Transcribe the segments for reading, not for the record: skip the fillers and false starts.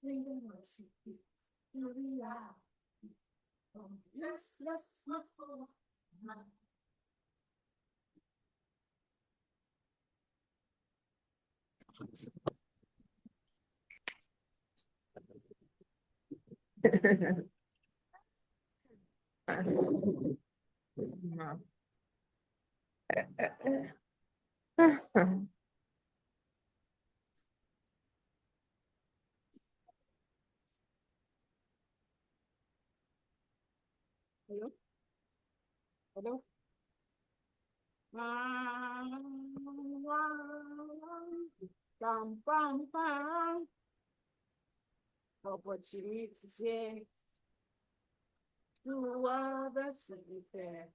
Let's look for. Hello? Hello? Bam, bam, bam. Opportunity to others to be fair.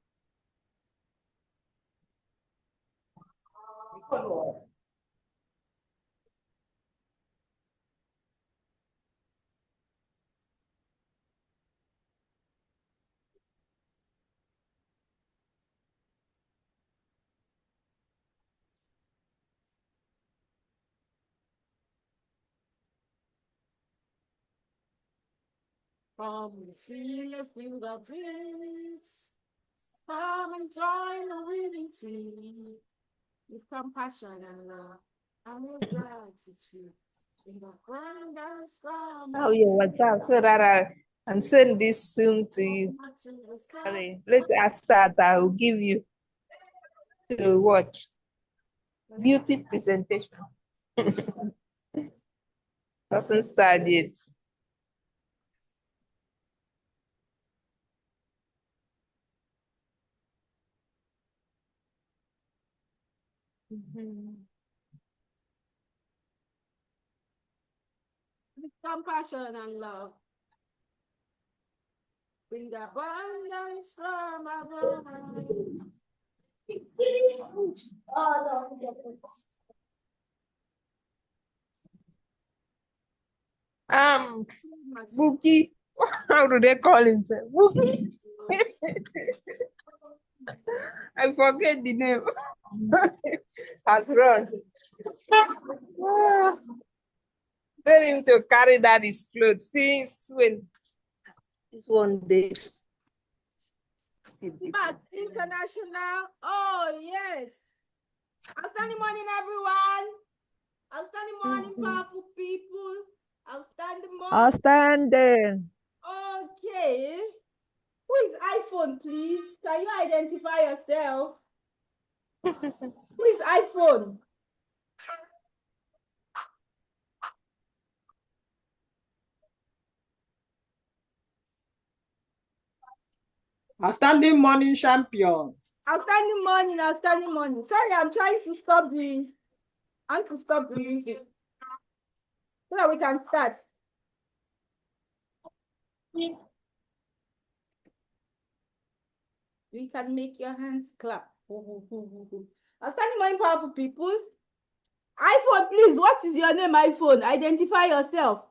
From the fearless fingerprints, come and join the winning team with compassion and love and with gratitude. In the abundance from Oh, yeah, what's up? So that I can send this soon to you. Okay, let us start. I will give you to watch. Beauty presentation. Doesn't start yet. with compassion and love. Bring abundance from above. Bookie. How do they call himself? Bookie. I forget the name. Has run. Tell him to carry that his clothes. Since when this one day. But international. Oh yes. Outstanding morning, everyone. Outstanding morning, powerful people. Outstanding morning. Outstanding. Okay. Who is iPhone, please? Can you identify yourself? Who is iPhone? Outstanding morning champions. Outstanding morning, outstanding morning. Sorry, I'm trying to stop doing. I want to stop doing it. So that we can start. You can make your hands clap. Outstanding morning, powerful people. iPhone, please. What is your name, iPhone? Identify yourself.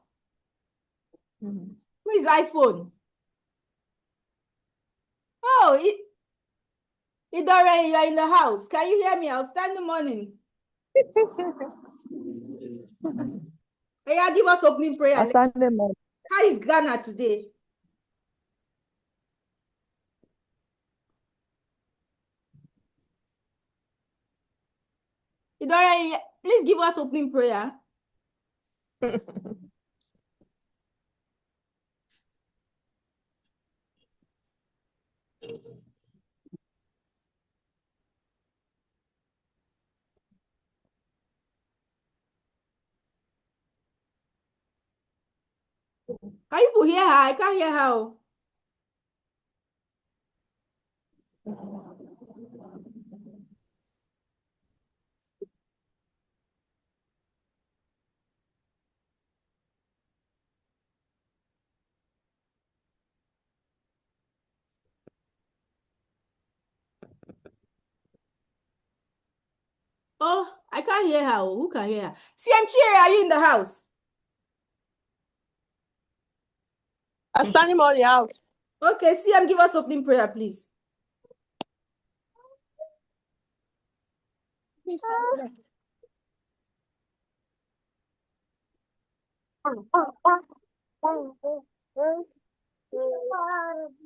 Who is iPhone? Oh, Idore, you're in the house. Can you hear me? Outstanding morning. Hey, give us opening prayer. Outstanding morning. How is Ghana today? Idore, please give us opening prayer. Can you hear her? I can't hear her. Oh, I can't hear her. Who can hear her? CM Chiri, are you in the house? Outstanding morning out. Okay, CM, give us opening prayer, please.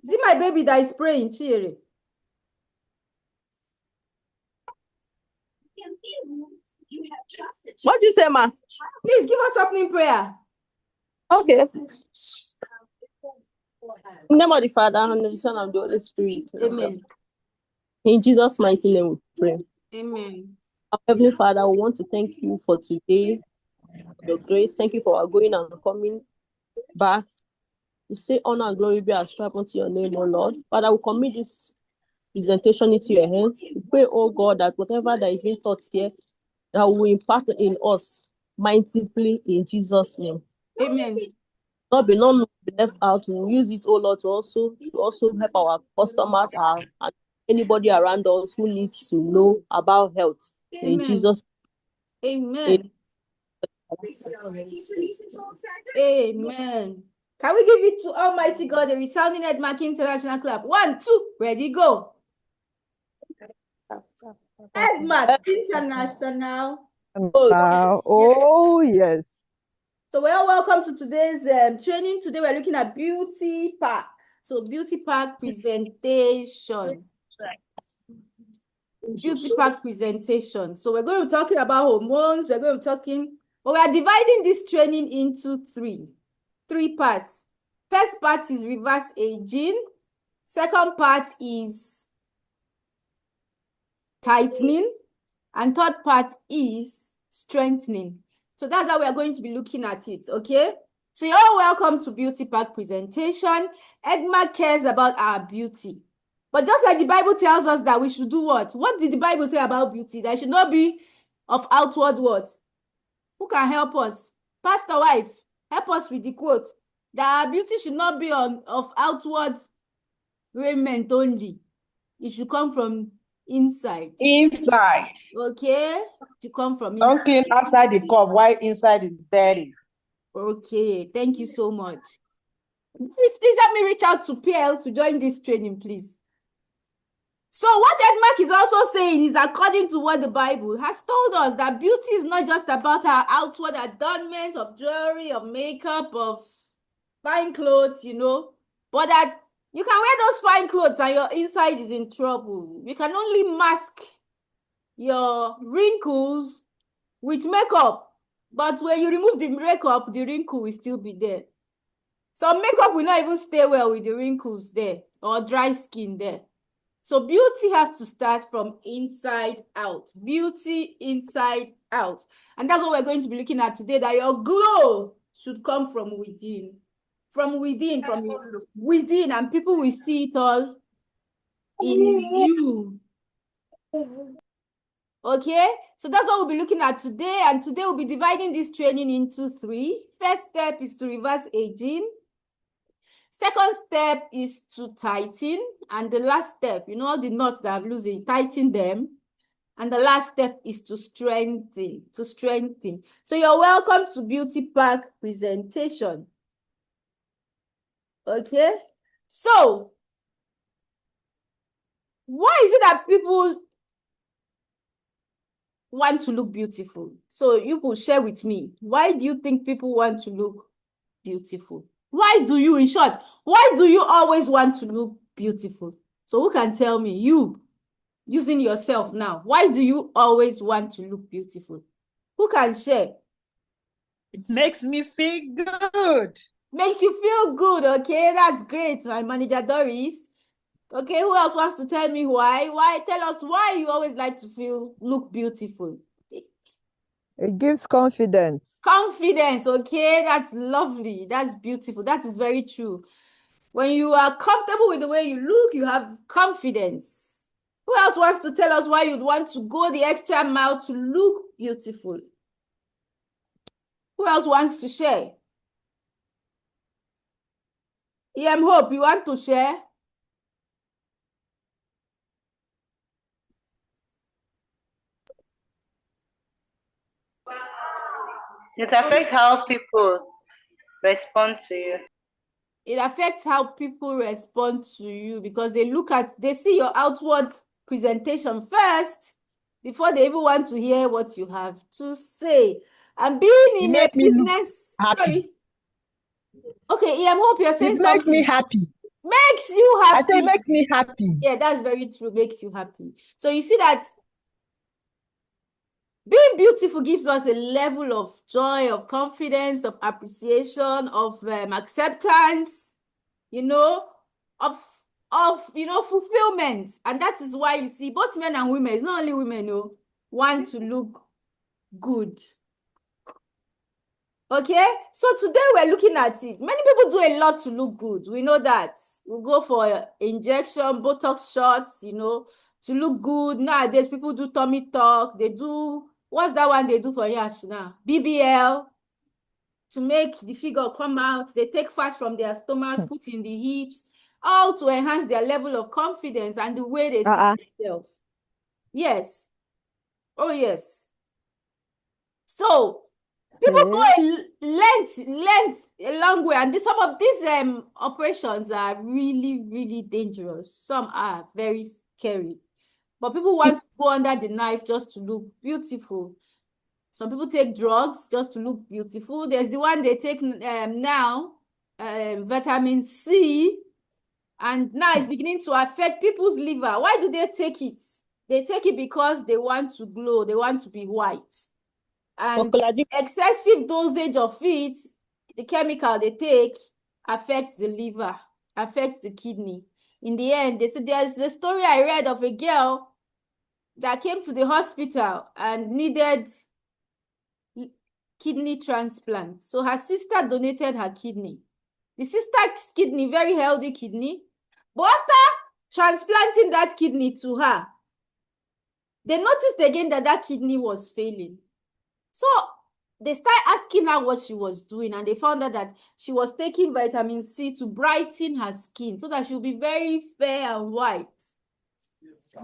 Is it my baby that is praying, Chiri? What do you say, ma? Please give us opening prayer. Okay. In the name of the Father, and of the Son, and of the Holy Spirit. Amen. In Jesus' mighty name we pray. Amen. Our Heavenly Father, we want to thank you for today, your grace. Thank you for our going and coming back. We say honor and glory be ascribed unto your name, O Lord. Father, we commit this presentation into your hands. We pray, oh God, that whatever that is being taught here, that will impact in us mightily in Jesus' name. Amen. None will be left out. We will use it, oh Lord, to also help our customers and anybody around us who needs to know about health. In Amen. Jesus' Amen. Amen. Can we give it to Almighty God, a resounding Edmark International Club? 1, 2, ready, go. Edmark International. Oh, yes. So we're all welcome to today's training. Today we're looking at beauty park. So beauty park presentation. Beauty park presentation. So we're going to be talking about hormones. We're going to be talking, but we are dividing this training into three parts. First part is reverse aging. Second part is tightening. And third part is strengthening. So that's how we are going to be looking at it, okay? So you're all welcome to Beauty Park presentation. Edmark cares about our beauty. But just like the Bible tells us that we should do what? What did the Bible say about beauty? That it should not be of outward what? Who can help us? Pastor wife, help us with the quote. That our beauty should not be of outward raiment only. It should come from inside. Inside. Okay? To come from Don't inside. clean outside the cup while inside is dirty. Okay, thank you so much. Please let me reach out to PL to join this training, please. So what Edmark is also saying is according to what the Bible has told us, that beauty is not just about our outward adornment of jewelry, of makeup, of fine clothes, you know, but that you can wear those fine clothes and your inside is in trouble. You can only mask your wrinkles with makeup, but when you remove the makeup, the wrinkle will still be there. Some makeup will not even stay well with the wrinkles there or dry skin there. So beauty has to start from inside out. Beauty inside out. And that's what we're going to be looking at today, that your glow should come from within. From within, within, and people will see it all in you. Okay, so that's what we'll be looking at today. And today we'll be dividing this training into 3. First step is to reverse aging. Second step is to tighten. And the last step, you know, all the knots that I've loosened, tighten them. And the last step is to strengthen, So you're welcome to Beauty Park presentation. Okay, so why is it that people want to look beautiful? So you will share with me, why do you think people want to look beautiful? Why do you, in short, why do you always want to look beautiful? So who can tell me, you, using yourself now, why do you always want to look beautiful? Who can share? It makes me feel good. Makes you feel good, okay? That's great, my manager Doris. Okay, who else wants to tell me why? Why? Tell us why you always like to look beautiful. It gives confidence. Confidence, okay? That's lovely. That's beautiful. That is very true. When you are comfortable with the way you look, you have confidence. Who else wants to tell us why you'd want to go the extra mile to look beautiful? Who else wants to share? Hope, you want to share? It affects how people respond to you. It affects how people respond to you because they see your outward presentation first before they even want to hear what you have to say. And being in a business, sorry. Okay, I hope you're saying It makes me something. happy. Makes you I say it happy. makes me happy. Yeah, that's very true. Makes you happy. So you see that being beautiful gives us a level of joy, of confidence, of appreciation, of acceptance, you know, of fulfillment. And that is why you see both men and women, it's not only women who want to look good. Okay, so today we're looking at it. Many people do a lot to look good. We know that. We go for injection, Botox shots, to look good. Nowadays, people do tummy tuck. They do, what's that one they do for yash now? BBL, to make the figure come out. They take fat from their stomach, put in the hips, all to enhance their level of confidence and the way they see themselves. Yes. Oh, yes. So, people go a long way, and some of these operations are really, really dangerous. Some are very scary, but people want to go under the knife just to look beautiful. Some people take drugs just to look beautiful. There's the one they take now, vitamin C, and now it's beginning to affect people's liver. Why do they take it? They take it because they want to glow. They want to be white. And excessive dosage of it, the chemical they take, affects the liver, affects the kidney. In the end, they said there's a story I read of a girl that came to the hospital and needed kidney transplant. So her sister donated her kidney. The sister's kidney, very healthy kidney. But after transplanting that kidney to her, they noticed again that kidney was failing. So they started asking her what she was doing, and they found out that she was taking vitamin C to brighten her skin so that she'll be very fair and white.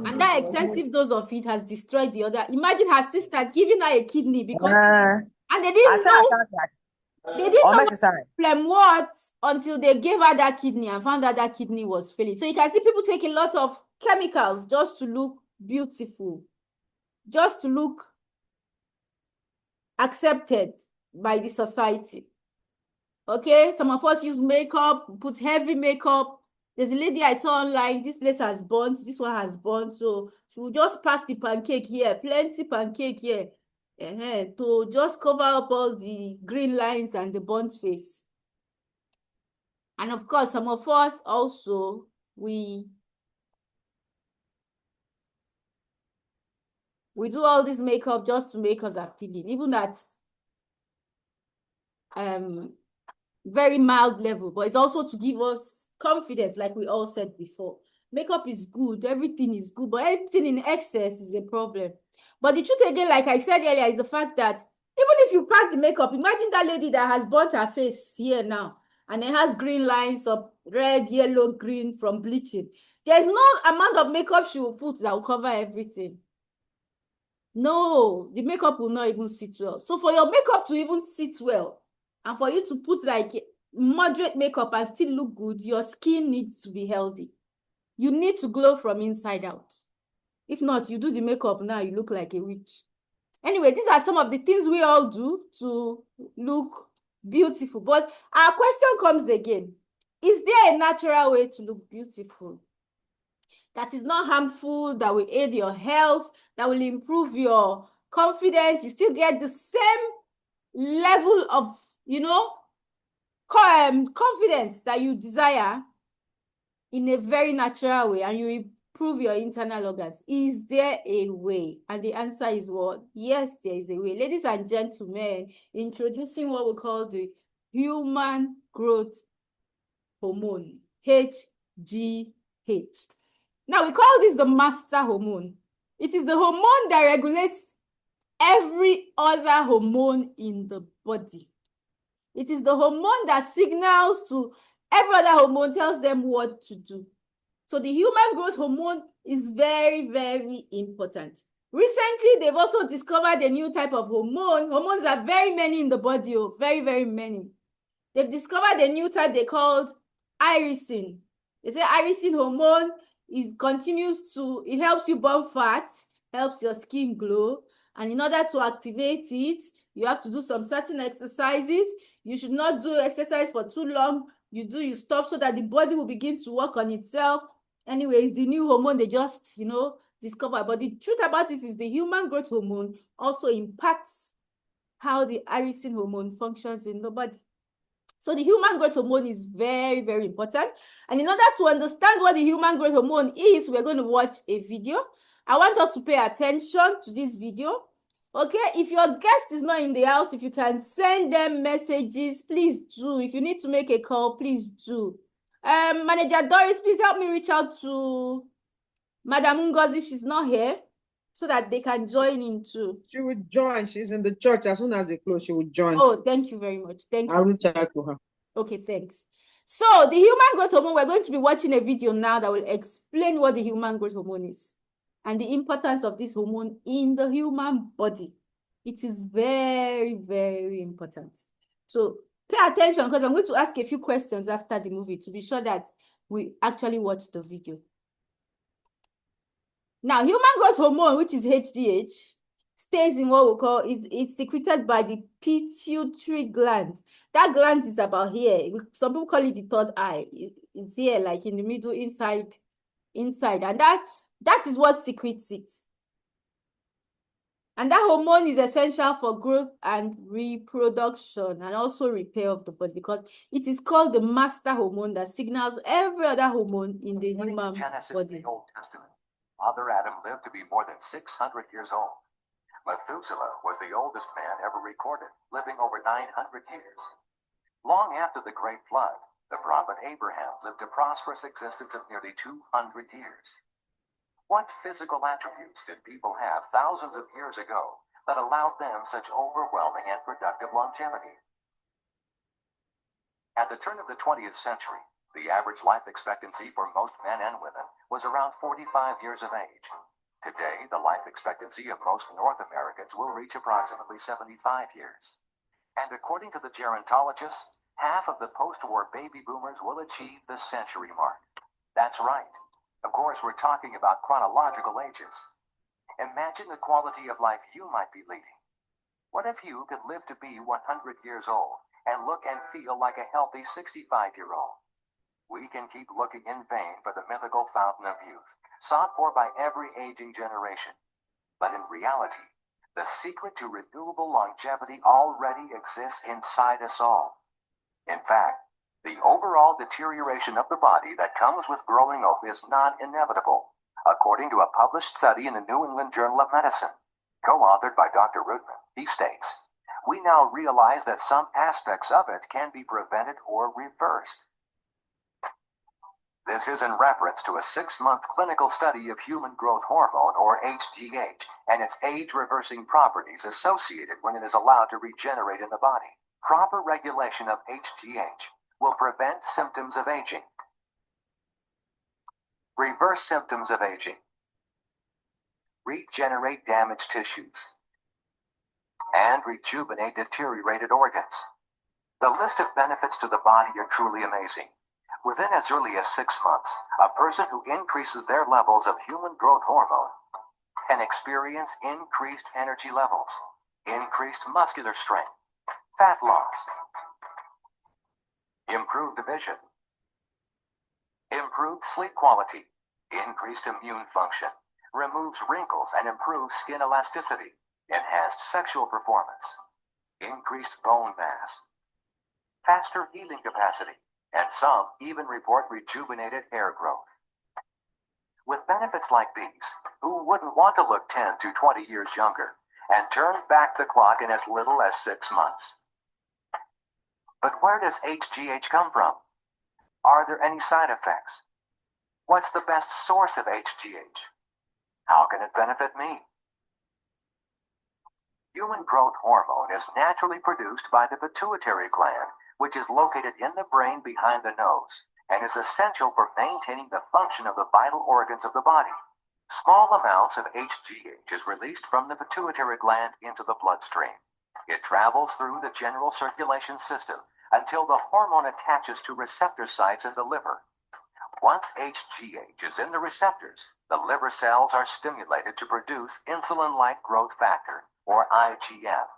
And that excessive dose of it has destroyed the other. Imagine her sister giving her a kidney because, and they didn't know problem what until they gave her that kidney and found out that kidney was failing. So you can see people take a lot of chemicals just to look beautiful, just to look accepted by the society. Okay, some of us use makeup, put heavy makeup. There's a lady I saw online, this place has burnt, this one has burnt, so she will just pack the pancake here, plenty pancake here, to just cover up all the green lines and the burnt face. And of course, some of us also, we do all this makeup just to make us appealing, even at very mild level, but it's also to give us confidence, like we all said before. Makeup is good, everything is good, but everything in excess is a problem. But the truth again, like I said earlier, is the fact that even if you pack the makeup, imagine that lady that has burnt her face here now, and it has green lines of red, yellow, green from bleaching. There's no amount of makeup she will put that will cover everything. No, the makeup will not even sit well. So for your makeup to even sit well, and for you to put like moderate makeup and still look good, your skin needs to be healthy. You need to glow from inside out. If not, you do the makeup now, you look like a witch. Anyway, these are some of the things we all do to look beautiful. But our question comes again. Is there a natural way to look beautiful that is not harmful, that will aid your health, that will improve your confidence? You still get the same level of, confidence that you desire in a very natural way, and you improve your internal organs. Is there a way? And the answer is what? Yes, there is a way. Ladies and gentlemen, introducing what we call the human growth hormone, HGH. Now, we call this the master hormone. It is the hormone that regulates every other hormone in the body. It is the hormone that signals to every other hormone, tells them what to do. So the human growth hormone is very, very important. Recently, they've also discovered a new type of hormone. Hormones are very many in the body, very, very many. They've discovered a new type they called irisin. They say irisin hormone it helps you burn fat, helps your skin glow. And in order to activate it, you have to do some certain exercises. You should not do exercise for too long. You stop so that the body will begin to work on itself. Anyway, it's the new hormone they just, discover. But the truth about it is the human growth hormone also impacts how the irisin hormone functions in the body. So the human growth hormone is very, very important. And in order to understand what the human growth hormone is, we're going to watch a video. I want us to pay attention to this video. Okay, if your guest is not in the house, if you can send them messages, please do. If you need to make a call, please do. Manager Doris, please help me reach out to Madam Ngozi. She's not here, so that they can join in too. She will join. She's in the church. As soon as they close, she will join. Oh, thank you very much. Thank you. I'll reach out to her. Okay, thanks. So the human growth hormone, we're going to be watching a video now that will explain what the human growth hormone is and the importance of this hormone in the human body. It is very, very important. So pay attention, because I'm going to ask a few questions after the movie to be sure that we actually watch the video. Now, human growth hormone, which is HGH, stays in what we call, it's secreted by the pituitary gland. That gland is about here. Some people call it the third eye. It's here, like in the middle, inside. And that is what secretes it. And that hormone is essential for growth and reproduction and also repair of the body, because it is called the master hormone that signals every other hormone in the human Genesis body. in the Old Testament, Father Adam lived to be more than 600 years old. Methuselah was the oldest man ever recorded, living over 900 years. Long after the Great Flood, the prophet Abraham lived a prosperous existence of nearly 200 years. What physical attributes did people have thousands of years ago that allowed them such overwhelming and productive longevity? At the turn of the 20th century, the average life expectancy for most men and women was around 45 years of age. Today, the life expectancy of most North Americans will reach approximately 75 years. And according to the gerontologists, half of the post-war baby boomers will achieve the century mark. That's right. Of course, we're talking about chronological ages. Imagine the quality of life you might be leading. What if you could live to be 100 years old and look and feel like a healthy 65-year-old? We can keep looking in vain for the mythical fountain of youth, sought for by every aging generation. But in reality, the secret to renewable longevity already exists inside us all. In fact, the overall deterioration of the body that comes with growing old is not inevitable, according to a published study in the New England Journal of Medicine, co-authored by Dr. Rudman. He states, "We now realize that some aspects of it can be prevented or reversed." This is in reference to a 6-month clinical study of human growth hormone, or HGH, and its age-reversing properties associated when it is allowed to regenerate in the body. Proper regulation of HGH will prevent symptoms of aging, reverse symptoms of aging, regenerate damaged tissues, and rejuvenate deteriorated organs. The list of benefits to the body are truly amazing. Within as early as 6 months, a person who increases their levels of human growth hormone can experience increased energy levels, increased muscular strength, fat loss, improved vision, improved sleep quality, increased immune function, removes wrinkles and improves skin elasticity, enhanced sexual performance, increased bone mass, faster healing capacity, and some even report rejuvenated hair growth. With benefits like these, who wouldn't want to look 10 to 20 years younger and turn back the clock in as little as 6 months? But where does HGH come from? Are there any side effects? What's the best source of HGH? How can it benefit me? Human growth hormone is naturally produced by the pituitary gland, which is located in the brain behind the nose, and is essential for maintaining the function of the vital organs of the body. Small amounts of HGH is released from the pituitary gland into the bloodstream. It travels through the general circulation system until the hormone attaches to receptor sites in the liver. Once HGH is in the receptors, the liver cells are stimulated to produce insulin-like growth factor, or IGF.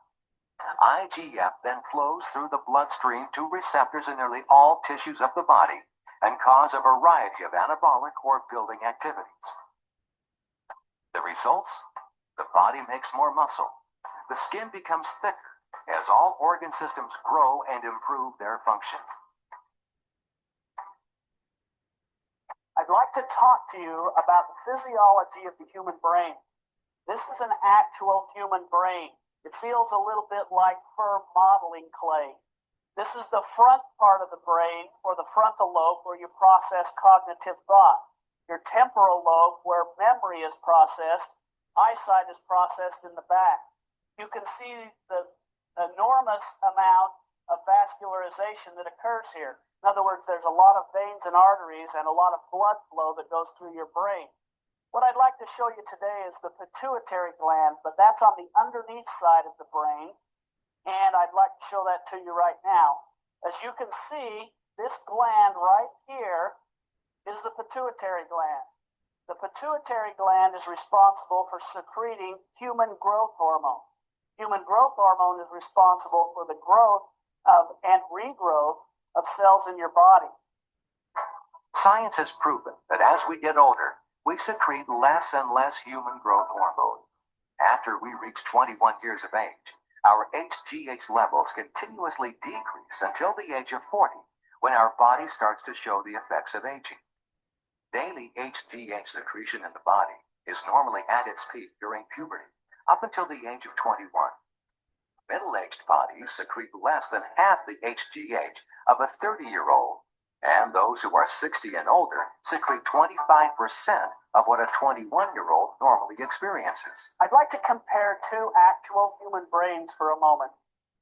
IGF then flows through the bloodstream to receptors in nearly all tissues of the body and cause a variety of anabolic or building activities. The results? The body makes more muscle. The skin becomes thicker as all organ systems grow and improve their function. I'd like to talk to you about the physiology of the human brain. This is an actual human brain. It feels a little bit like fur modeling clay. This is the front part of the brain, or the frontal lobe, where you process cognitive thought. Your temporal lobe, where memory is processed, eyesight is processed in the back. You can see the enormous amount of vascularization that occurs here. In other words, there's a lot of veins and arteries and a lot of blood flow that goes through your brain. What I'd like to show you today is the pituitary gland, but that's on the underneath side of the brain, and I'd like to show that to you right now. As you can see, this gland right here is the pituitary gland. The pituitary gland is responsible for secreting human growth hormone. Human growth hormone is responsible for the growth of and regrowth of cells in your body. Science has proven that as we get older, we secrete less and less human growth hormone. After we reach 21 years of age, our HGH levels continuously decrease until the age of 40, when our body starts to show the effects of aging. Daily HGH secretion in the body is normally at its peak during puberty, up until the age of 21. Middle-aged bodies secrete less than half the HGH of a 30-year-old, and those who are 60 and older secrete 25% of what a 21-year-old normally experiences. I'd like to compare two actual human brains for a moment.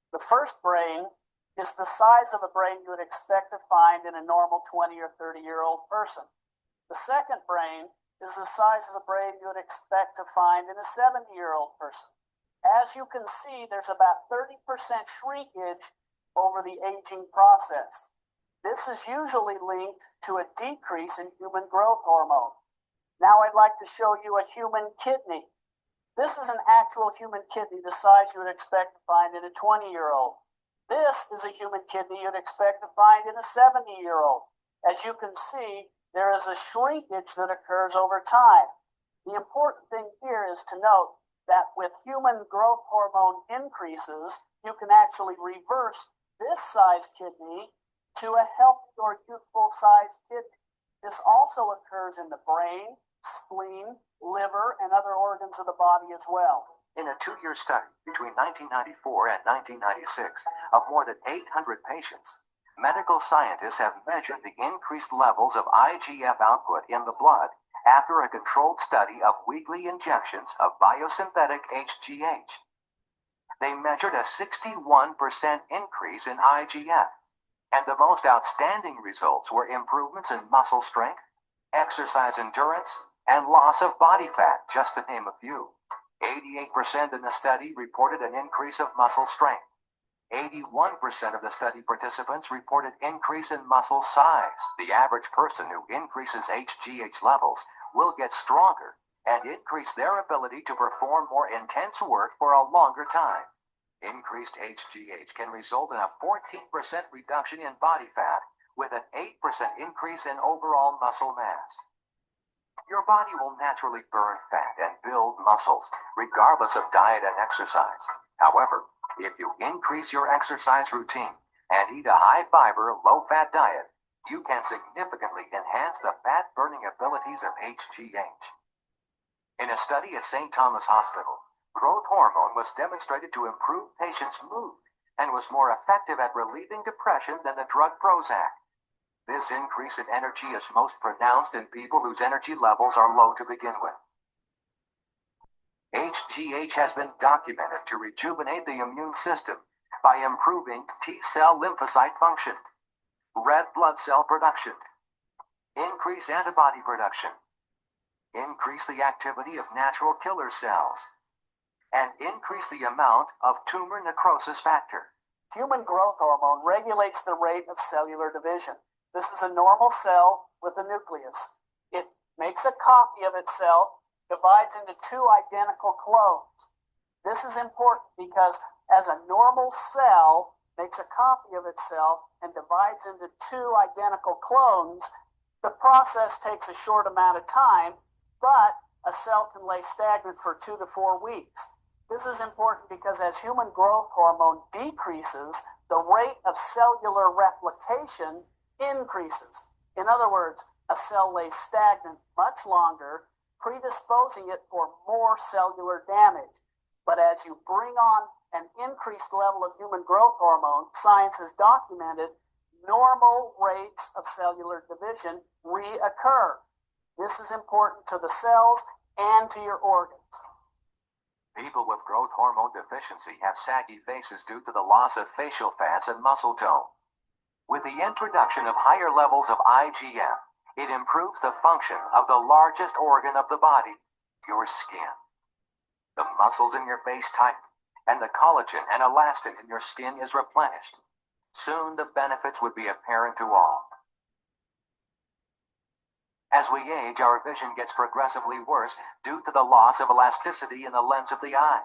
The first brain is the size of a brain you would expect to find in a normal 20 or 30-year-old person. The second brain is the size of a brain you would expect to find in a 70-year-old person. As you can see, there's about 30% shrinkage over the aging process. This is usually linked to a decrease in human growth hormone. Now I'd like to show you a human kidney. This is an actual human kidney, the size you would expect to find in a 20-year-old. This is a human kidney you'd expect to find in a 70-year-old. As you can see, there is a shrinkage that occurs over time. The important thing here is to note that with human growth hormone increases, you can actually reverse this size kidney to a healthy or youthful size kidney. This also occurs in the brain, spleen, liver, and other organs of the body as well. In a 2-year study between 1994 and 1996 of more than 800 patients, medical scientists have measured the increased levels of IGF output in the blood after a controlled study of weekly injections of biosynthetic HGH. They measured a 61% increase in IGF, and the most outstanding results were improvements in muscle strength, exercise endurance, and loss of body fat, just to name a few. 88% in the study reported an increase of muscle strength. 81% of the study participants reported increase in muscle size. The average person who increases HGH levels will get stronger and increase their ability to perform more intense work for a longer time. Increased HGH can result in a 14% reduction in body fat with an 8% increase in overall muscle mass. Your body will naturally burn fat and build muscles, regardless of diet and exercise. However, if you increase your exercise routine and eat a high-fiber, low-fat diet, you can significantly enhance the fat-burning abilities of HGH. In a study at St. Thomas Hospital, growth hormone was demonstrated to improve patients' mood and was more effective at relieving depression than the drug Prozac. This increase in energy is most pronounced in people whose energy levels are low to begin with. HGH has been documented to rejuvenate the immune system by improving T-cell lymphocyte function, red blood cell production, increase antibody production, increase the activity of natural killer cells, and increase the amount of tumor necrosis factor. Human growth hormone regulates the rate of cellular division. This is a normal cell with a nucleus. It makes a copy of itself, divides into two identical clones. This is important because as a normal cell makes a copy of itself and divides into two identical clones, the process takes a short amount of time, but a cell can lay stagnant for 2 to 4 weeks. This is important because as human growth hormone decreases, the rate of cellular replication increases. In other words, a cell lays stagnant much longer, predisposing it for more cellular damage. But as you bring on an increased level of human growth hormone, science has documented normal rates of cellular division reoccur. This is important to the cells and to your organs. People with growth hormone deficiency have saggy faces due to the loss of facial fats and muscle tone. With the introduction of higher levels of IgM, it improves the function of the largest organ of the body, your skin. The muscles in your face tighten, and the collagen and elastin in your skin is replenished. Soon the benefits would be apparent to all. As we age, our vision gets progressively worse due to the loss of elasticity in the lens of the eye.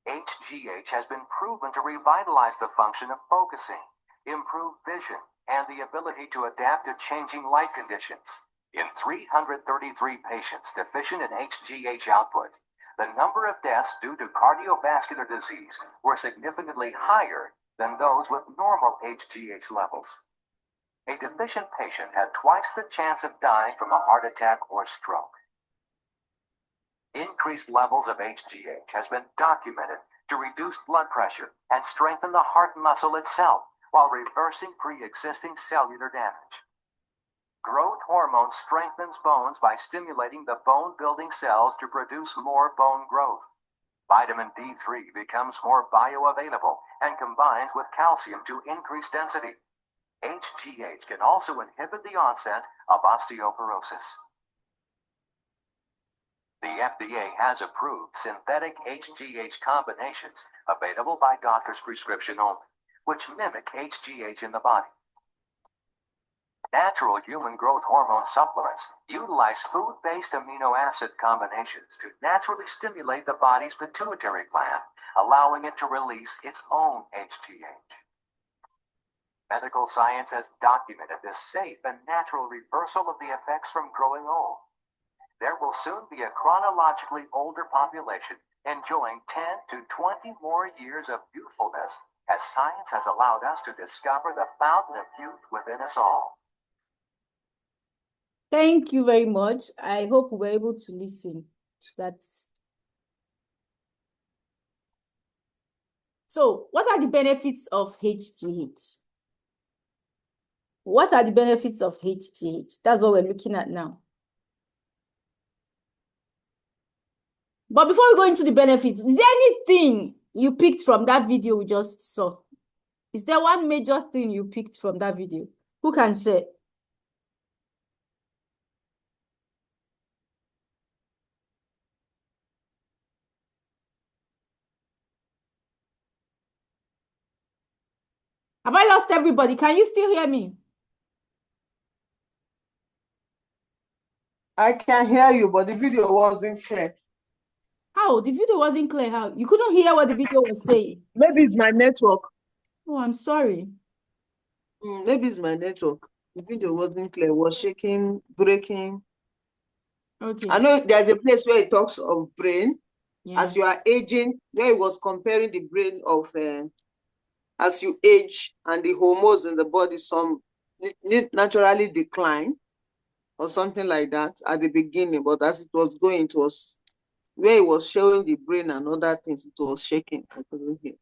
HGH has been proven to revitalize the function of focusing, improve vision, and the ability to adapt to changing light conditions. In 333 patients deficient in HGH output, the number of deaths due to cardiovascular disease were significantly higher than those with normal HGH levels. A deficient patient had twice the chance of dying from a heart attack or stroke. Increased levels of HGH has been documented to reduce blood pressure and strengthen the heart muscle itself while reversing pre-existing cellular damage. Growth hormone strengthens bones by stimulating the bone-building cells to produce more bone growth. Vitamin D3 becomes more bioavailable and combines with calcium to increase density. HGH can also inhibit the onset of osteoporosis. The FDA has approved synthetic HGH combinations available by doctor's prescription only, which mimic HGH in the body. Natural human growth hormone supplements utilize food-based amino acid combinations to naturally stimulate the body's pituitary gland, allowing it to release its own HGH. Medical science has documented this safe and natural reversal of the effects from growing old. There will soon be a chronologically older population enjoying 10 to 20 more years of youthfulness, as science has allowed us to discover the fountain of youth within us all. Thank you very much. I hope we were able to listen to that. So, what are the benefits of HGH? What are the benefits of HGH? That's what we're looking at now. But before we go into the benefits, is there anything you picked from that video we just saw? Is there one major thing you picked from that video? Who can share? Have I lost everybody? Can you still hear me? I can hear you, but the video wasn't clear. How? The video wasn't clear. How? You couldn't hear what the video was saying. Maybe it's my network. Oh, I'm sorry. Maybe it's my network. The video wasn't clear. It was shaking, breaking. Okay. I know there's a place where it talks of brain. Yeah. As you are aging, where it was comparing the brain of as you age and the hormones in the body, some naturally decline or something like that at the beginning, but as it was going, it was where it was showing the brain and other things, it was shaking. I couldn't hear.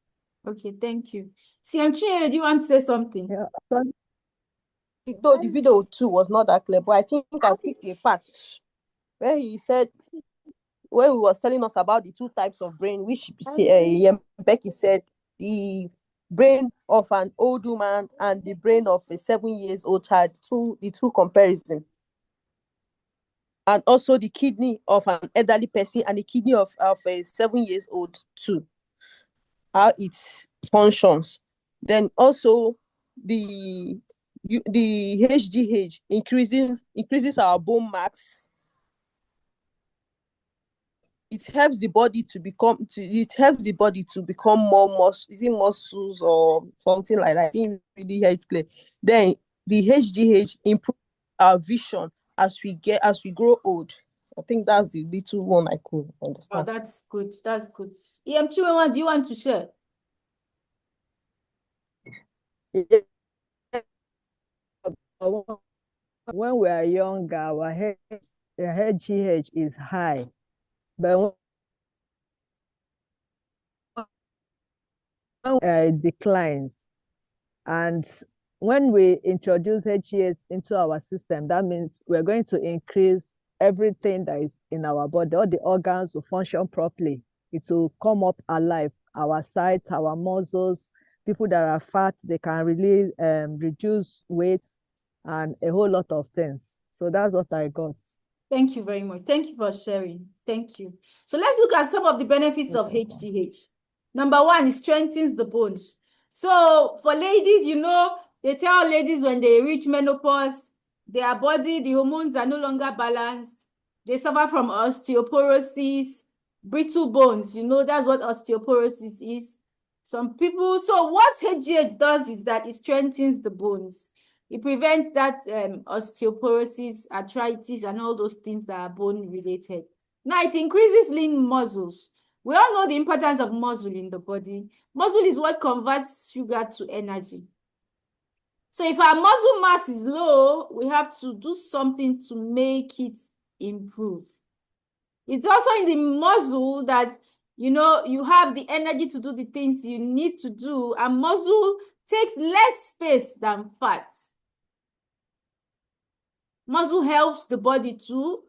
Okay, thank you. CMC, do you want to say something? Yeah. Though the video too was not that clear, but I think I picked a part where he said, where he was telling us about the two types of brain, which Becky said, the brain of an old woman and the brain of a 7-year-old child, the two comparison. And also the kidney of an elderly person and the kidney of a 7-year-old too, how it functions. Then also the HGH increases our bone mass. it helps the body to become more muscles or something like that. I didn't really hear it clear. Then the HGH improves our vision as we grow old. I think that's the little one I could understand. Oh, that's good. That's good. Chiwenwa, do you want to share? When we are younger, our HGH is high, but when it declines, and when we introduce HGH into our system, that means we're going to increase everything that is in our body. All the organs will function properly. It will come up alive. Our sight, our muscles, people that are fat, they can really reduce weight and a whole lot of things. So that's what I got. Thank you very much. Thank you for sharing. Thank you. So let's look at some of the benefits of HGH. Number one, it strengthens the bones. So for ladies, they tell ladies when they reach menopause, their body, the hormones are no longer balanced. They suffer from osteoporosis, brittle bones. That's what osteoporosis is. Some people, so what HGH does is that it strengthens the bones. It prevents that osteoporosis, arthritis, and all those things that are bone related. Now, it increases lean muscles. We all know the importance of muscle in the body. Muscle is what converts sugar to energy. So if our muscle mass is low, we have to do something to make it improve. It's also in the muscle that, you have the energy to do the things you need to do, and muscle takes less space than fat. Muscle helps the body too.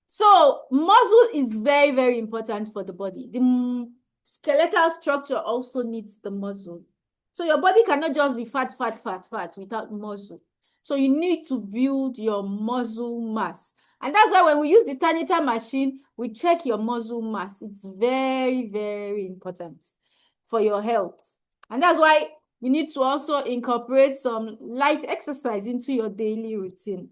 So muscle is very, very important for the body. The skeletal structure also needs the muscle. So your body cannot just be fat without muscle. So you need to build your muscle mass. And that's why when we use the Tanita machine, we check your muscle mass. It's very, very important for your health. And that's why you need to also incorporate some light exercise into your daily routine.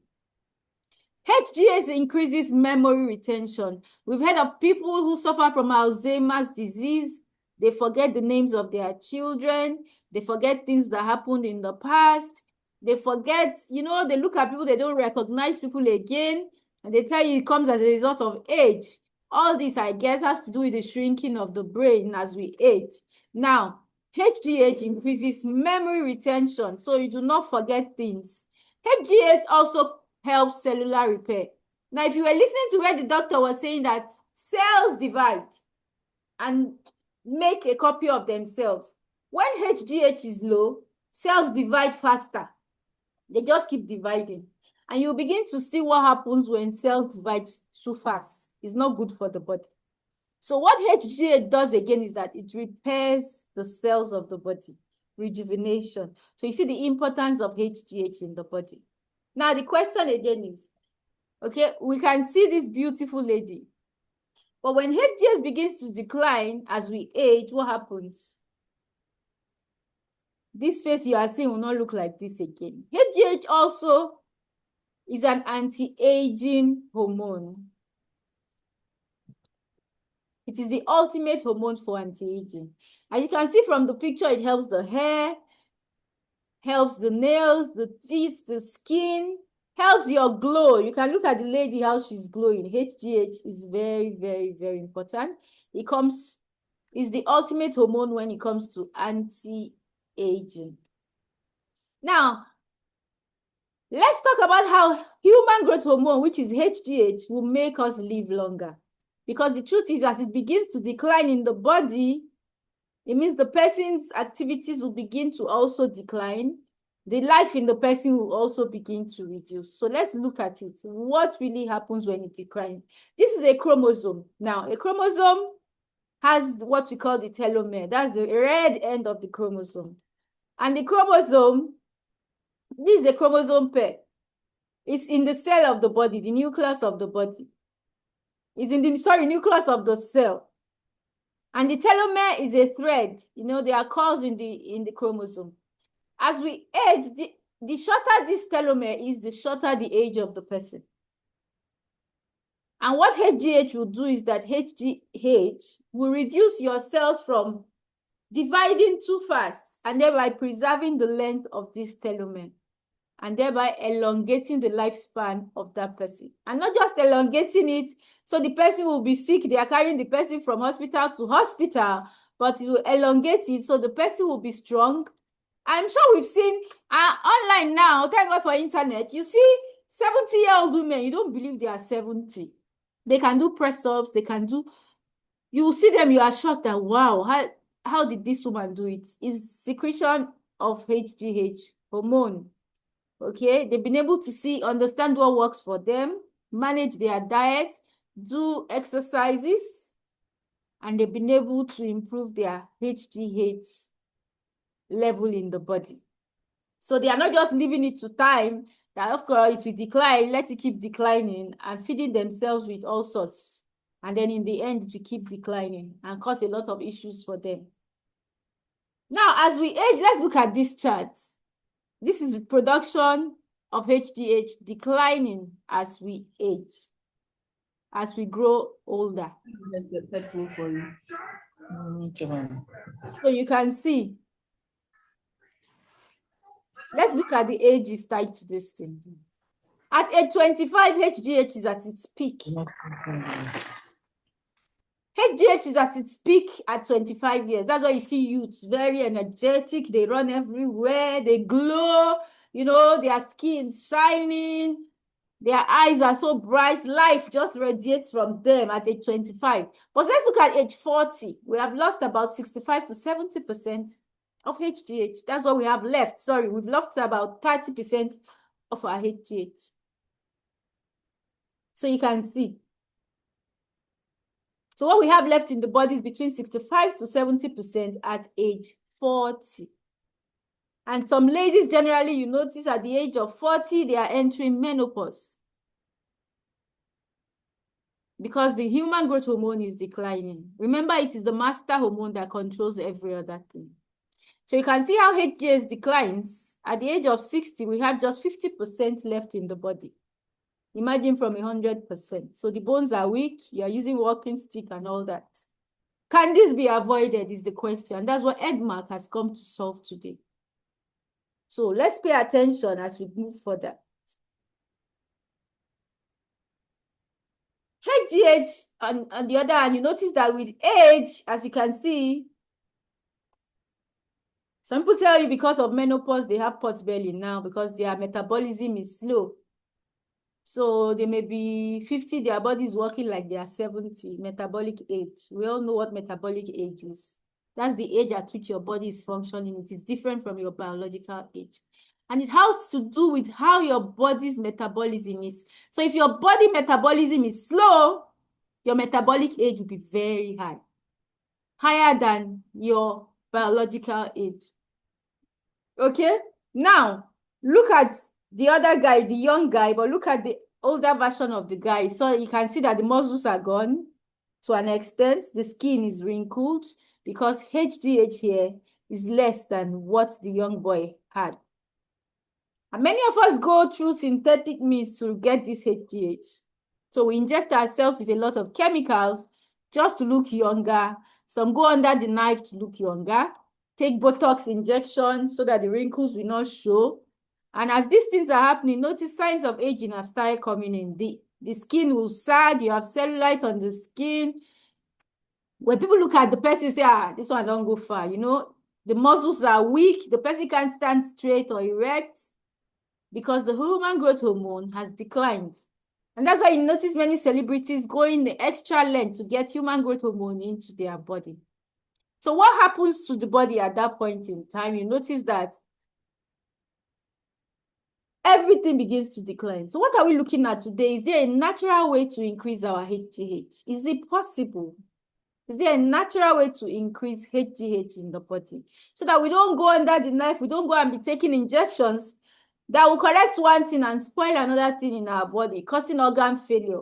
HGH increases memory retention. We've heard of people who suffer from Alzheimer's disease. They forget the names of their children. They forget things that happened in the past. They forget, they look at people, they don't recognize people again. And they tell you it comes as a result of age. All this, I guess, has to do with the shrinking of the brain as we age. Now, HGH increases memory retention, so you do not forget things. HGH also helps cellular repair. Now, if you were listening to where the doctor was saying that cells divide and make a copy of themselves, when HGH is low, cells divide faster. They just keep dividing. And you'll begin to see what happens when cells divide too fast. It's not good for the body. So what HGH does again is that it repairs the cells of the body, rejuvenation. So you see the importance of HGH in the body. Now the question again is, okay, we can see this beautiful lady, but when HGH begins to decline as we age, what happens? This face you are seeing will not look like this again. HGH also is an anti-aging hormone. It is the ultimate hormone for anti-aging. As you can see from the picture, it helps the hair, helps the nails, the teeth, the skin, helps your glow. You can look at the lady, how she's glowing. HGH is very, very, very important. It's the ultimate hormone when it comes to anti-aging. Now, let's talk about how human growth hormone, which is HGH, will make us live longer. Because the truth is, as it begins to decline in the body, it means the person's activities will begin to also decline. The life in the person will also begin to reduce. So let's look at it. What really happens when it declines? This is a chromosome. Now, a chromosome has what we call the telomere. That's the red end of the chromosome. And the chromosome, this is a chromosome pair. It's in the cell of the body, the nucleus of the body. It's in the, nucleus of the cell. And the telomere is a thread. There are coils in the chromosome. As we age, the shorter this telomere is, the shorter the age of the person. And what HGH will do is that HGH will reduce your cells from dividing too fast and thereby preserving the length of this telomere and thereby elongating the lifespan of that person. And not just elongating it, so the person will be sick, they are carrying the person from hospital to hospital, but it will elongate it so the person will be strong. I'm sure we've seen online now, thank God for internet, you see 70-year-old women, you don't believe they are 70. They can do press-ups, they can do, you will see them, you are shocked that, wow, how did this woman do it? It's secretion of HGH hormone. Okay, they've been able to understand what works for them, manage their diet, do exercises, and they've been able to improve their HGH level in the body. So they are not just leaving it to time, that of course it will decline, let it keep declining, and feeding themselves with all sorts. And then in the end, it will keep declining and cause a lot of issues for them. Now, as we age, let's look at this chart. This is production of HGH declining as we age, as we grow older. That's a helpful for you. So you can see. Let's look at the ages tied to this thing. At age 25, HGH is at its peak. HGH is at its peak at 25 years. That's why you see youths very energetic. They run everywhere. They glow. You know, their skin's shining. Their eyes are so bright. Life just radiates from them at age 25. But let's look at age 40. We have lost about 65 to 70% of HGH. That's what we have left. Sorry, we've lost about 30% of our HGH. So you can see. So what we have left in the body is between 65 to 70% at age 40. And some ladies, generally, you notice at the age of 40, they are entering menopause. Because the human growth hormone is declining. Remember, it is the master hormone that controls every other thing. So you can see how HGH declines. At the age of 60, we have just 50% left in the body. Imagine from 100%. So the bones are weak, you are using walking stick and all that. Can this be avoided is the question. That's what Edmark has come to solve today. So let's pay attention as we move further. HGH, on the other hand, you notice that with age, as you can see, some people tell you because of menopause, they have pot belly now because their metabolism is slow. So they may be 50, their body is working like they are 70, metabolic age. We all know what metabolic age is. That's the age at which your body is functioning. It is different from your biological age. And it has to do with how your body's metabolism is. So if your body metabolism is slow, your metabolic age will be very high. Higher than your biological age. Okay? Now, look at the other guy, the young guy, but look at the older version of the guy. So you can see that the muscles are gone to an extent. The skin is wrinkled because HGH here is less than what the young boy had. And many of us go through synthetic means to get this HGH. So we inject ourselves with a lot of chemicals just to look younger. Some go under the knife to look younger. Take Botox injections so that the wrinkles will not show. And as these things are happening, notice signs of aging have started coming in. The skin will sag, you have cellulite on the skin. When people look at the person, say, this one don't go far. You know, the muscles are weak, the person can't stand straight or erect because the human growth hormone has declined. And that's why you notice many celebrities going the extra length to get human growth hormone into their body. So what happens to the body at that point in time? You notice that everything begins to decline. So what are we looking at today? Is there a natural way to increase our HGH? Is it possible? Is there a natural way to increase HGH in the body? So that we don't go under the knife, we don't go and be taking injections that will correct one thing and spoil another thing in our body, causing organ failure.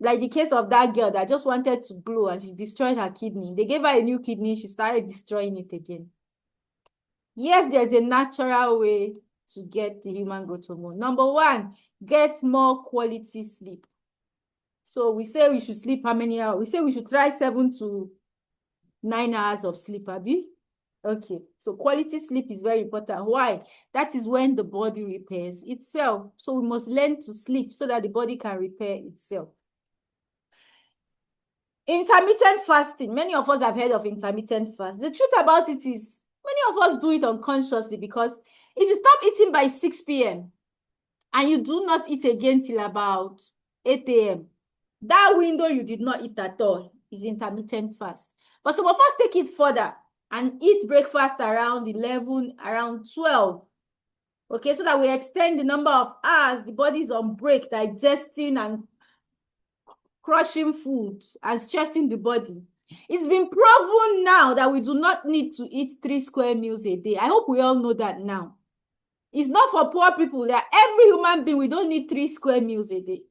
Like the case of that girl that just wanted to glow and she destroyed her kidney. They gave her a new kidney, she started destroying it again. Yes, there's a natural way to get the human growth hormone. Number one, get more quality sleep. So we say we should sleep how many hours? We say we should try 7 to 9 hours of sleep, Abi. Okay, so quality sleep is very important. Why? That is when the body repairs itself. So we must learn to sleep so that the body can repair itself. Intermittent fasting. Many of us have heard of intermittent fast. The truth about it is, many of us do it unconsciously, because if you stop eating by 6 p.m. and you do not eat again till about 8 a.m., that window you did not eat at all is intermittent fast. But some of us take it further and eat breakfast around 11, around 12. Okay, so that we extend the number of hours the body is on break, digesting and crushing food and stressing the body. It's been proven now that we do not need to eat 3 square meals a day. I hope we all know that now. It's not for poor people. That every human being, we don't need 3 square meals a day.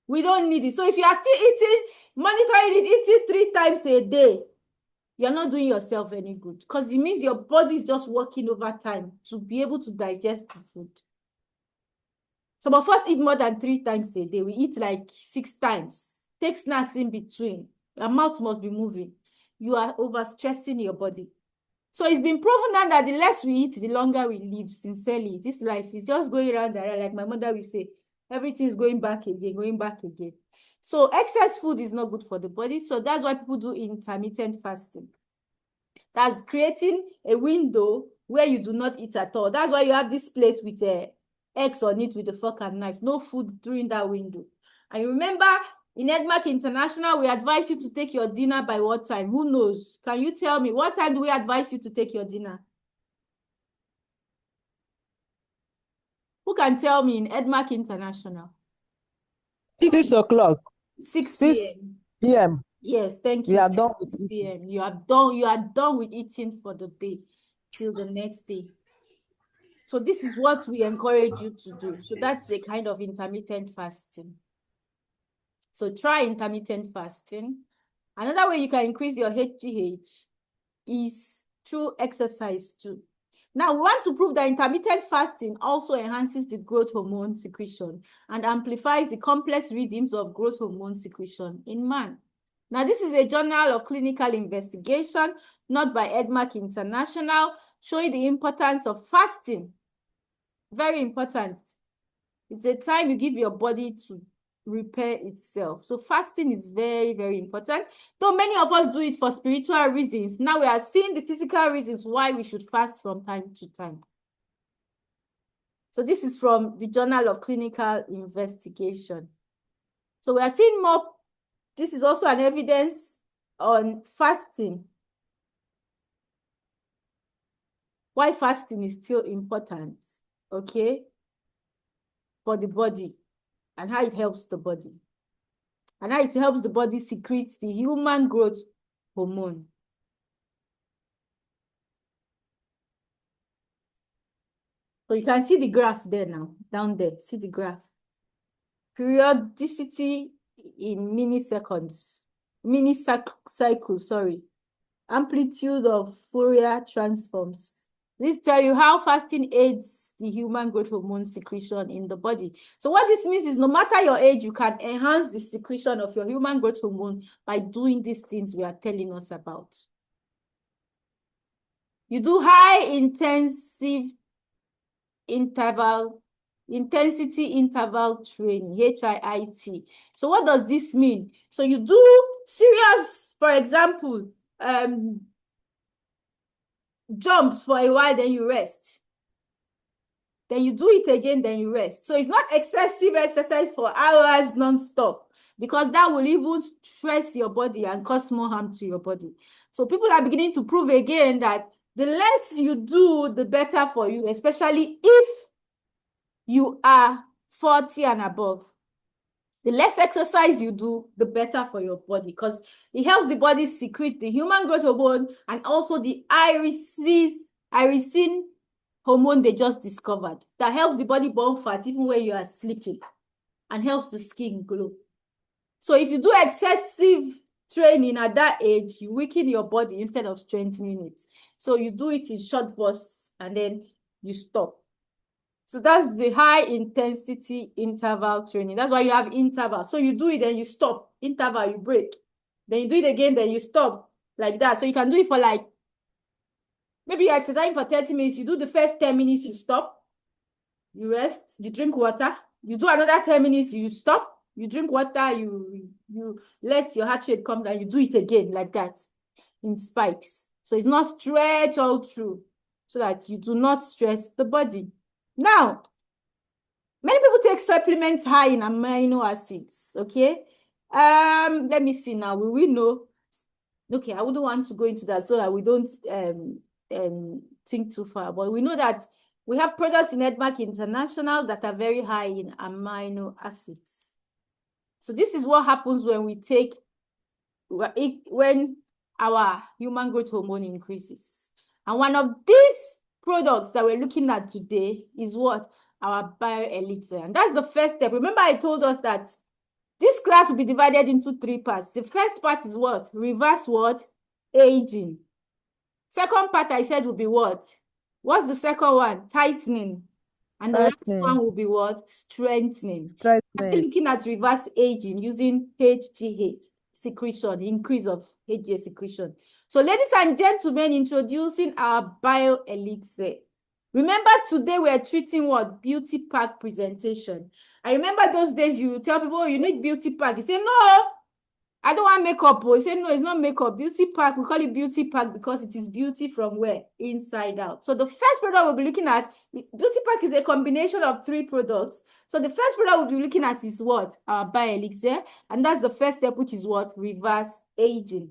We don't need it. So if you are still eating, monitoring it, eating 3 times a day, you're not doing yourself any good, because it means your body is just working over time to be able to digest the food. Some of us eat more than 3 times a day. We eat like 6 times. Take snacks in between. Your mouth must be moving. You are overstressing your body. So it's been proven now that the less we eat, the longer we live. Sincerely, this life is just going around and around. Like my mother will say, everything is going back again, going back again. So excess food is not good for the body. So that's why people do intermittent fasting. That's creating a window where you do not eat at all. That's why you have this plate with eggs on it with a fork and knife. No food during that window. And remember, in Edmark International, we advise you to take your dinner by what time? Who knows? Can you tell me, what time do we advise you to take your dinner? Who can tell me in Edmark International? 6 o'clock. 6 p.m. Yes, thank you. We are done with 6 p.m. You are done with eating for the day till the next day. So this is what we encourage you to do. So that's a kind of intermittent fasting. So try intermittent fasting. Another way you can increase your HGH is through exercise too. Now, we want to prove that intermittent fasting also enhances the growth hormone secretion and amplifies the complex rhythms of growth hormone secretion in man. Now, this is a journal of clinical investigation, not by Edmark International, showing the importance of fasting. Very important. It's a time you give your body to repair itself. So fasting is very, very important. Though many of us do it for spiritual reasons, now we are seeing the physical reasons why we should fast from time to time. So this is from the Journal of Clinical Investigation. So we are seeing more. This is also an evidence on fasting. Why fasting is still important, okay, for the body, and how it helps the body, and how it helps the body secrete the human growth hormone. So you can see the graph there now, down there. See the graph. Periodicity in milliseconds, cycles, sorry. Amplitude of Fourier transforms. This tells you how fasting aids the human growth hormone secretion in the body. So what this means is no matter your age, you can enhance the secretion of your human growth hormone by doing these things we are telling us about. You do high intensity interval training, HIIT. So what does this mean? So you do serious, for example, jumps for a while, then you rest. Then you do it again, then you rest. So it's not excessive exercise for hours non-stop, because that will even stress your body and cause more harm to your body. So people are beginning to prove again that the less you do, the better for you, especially if you are 40 and above. The less exercise you do, the better for your body, because it helps the body secrete the human growth hormone and also the irisin hormone they just discovered that helps the body burn fat even when you are sleeping and helps the skin glow. So if you do excessive training at that age, you weaken your body instead of strengthening it. So you do it in short bursts and then you stop. So that's the high intensity interval training. That's why you have interval. So you do it, then you stop. Interval, you break. Then you do it again, then you stop. Like that. So you can do it for like, maybe you're exercising for 30 minutes. You do the first 10 minutes, you stop. You rest, you drink water. You do another 10 minutes, you stop. You drink water, you let your heart rate come down. You do it again like that in spikes. So it's not stretch all through so that you do not stress the body. Now, many people take supplements high in amino acids, okay? Let me see now. Will we know? Okay, I wouldn't want to go into that so that we don't think too far. But we know that we have products in Edmark International that are very high in amino acids. So this is what happens when we take, when our human growth hormone increases. And one of these products that we're looking at today is what? Our bioelixir. And that's the first step. Remember I told us that this class will be divided into 3 parts. The first part is what? Reverse what? Aging. Second part I said will be what? What's the second one? Tightening. And the last one will be what? Strengthening. I'm still looking at reverse aging using HGH secretion, increase of HGH secretion. So ladies and gentlemen, introducing our bioelixir. Remember today we're treating what? Beauty pack presentation. I remember those days you tell people, oh, you need beauty pack. You say, no, I don't want makeup. You say, no, it's not makeup. Beauty pack, we call it beauty pack because it is beauty from where? Inside out. So the first product we'll be looking at, beauty pack is a combination of 3 products. So the first product we'll be looking at is what? Our bioelixir. And that's the first step, which is what? Reverse aging.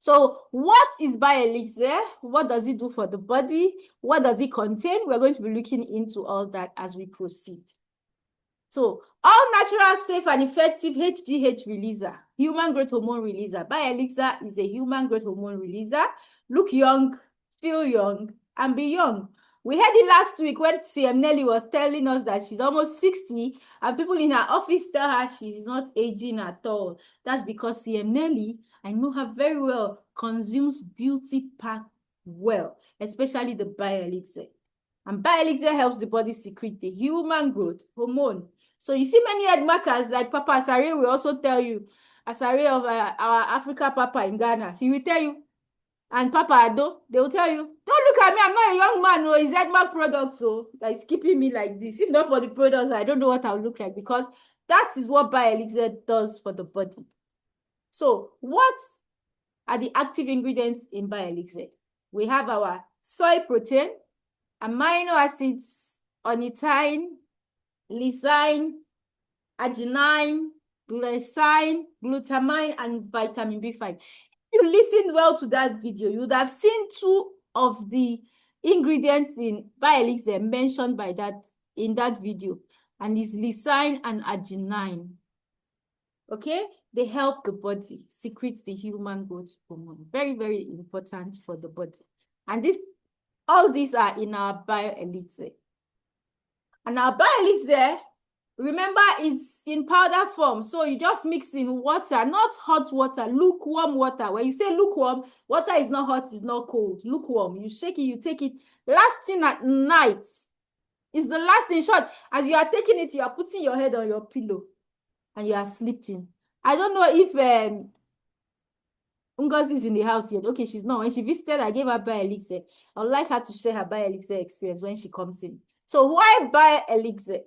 So what is bioelixir? What does it do for the body? What does it contain? We're going to be looking into all that as we proceed. So all natural, safe, and effective HGH releaser, human growth hormone releaser. Bioelixir is a human growth hormone releaser. Look young, feel young, and be young. We heard it last week when CM Nelly was telling us that she's almost 60, and people in her office tell her she's not aging at all. That's because CM Nelly, I know her very well, consumes beauty pack well, especially the bioelixir. And bioelixir helps the body secrete the human growth hormone. So you see many Edmarkers like Papa Asare will also tell you, Asare of our Africa Papa in Ghana, she will tell you, and Papa Ado, they will tell you, don't look at me, I'm not a young man, no, it's Edmark products, so that is keeping me like this. If not for the products, I don't know what I'll look like, because that is what bioelixir does for the body. So what are the active ingredients in bioelixir? We have our soy protein, amino acids, ornithine, lysine, arginine, glycine, glutamine, and vitamin B5. If you listened well to that video, you would have seen 2 of the ingredients in bioelixir mentioned by that in that video, and it's lysine and arginine. Okay, they help the body secrete the human growth hormone. Very, very important for the body. And all these are in our bioelixir. And our bioelixir, remember, it's in powder form. So you just mix in water, not hot water, lukewarm water. When you say lukewarm, water is not hot, it's not cold. Lukewarm. You shake it, you take it. Last thing at night is the last thing. Short. As you are taking it, you are putting your head on your pillow and you are sleeping. I don't know if Ngozi is in the house yet. Okay, she's not. When she visited, I gave her bioelixir. I would like her to share her bioelixir experience when she comes in. So why bioelixir?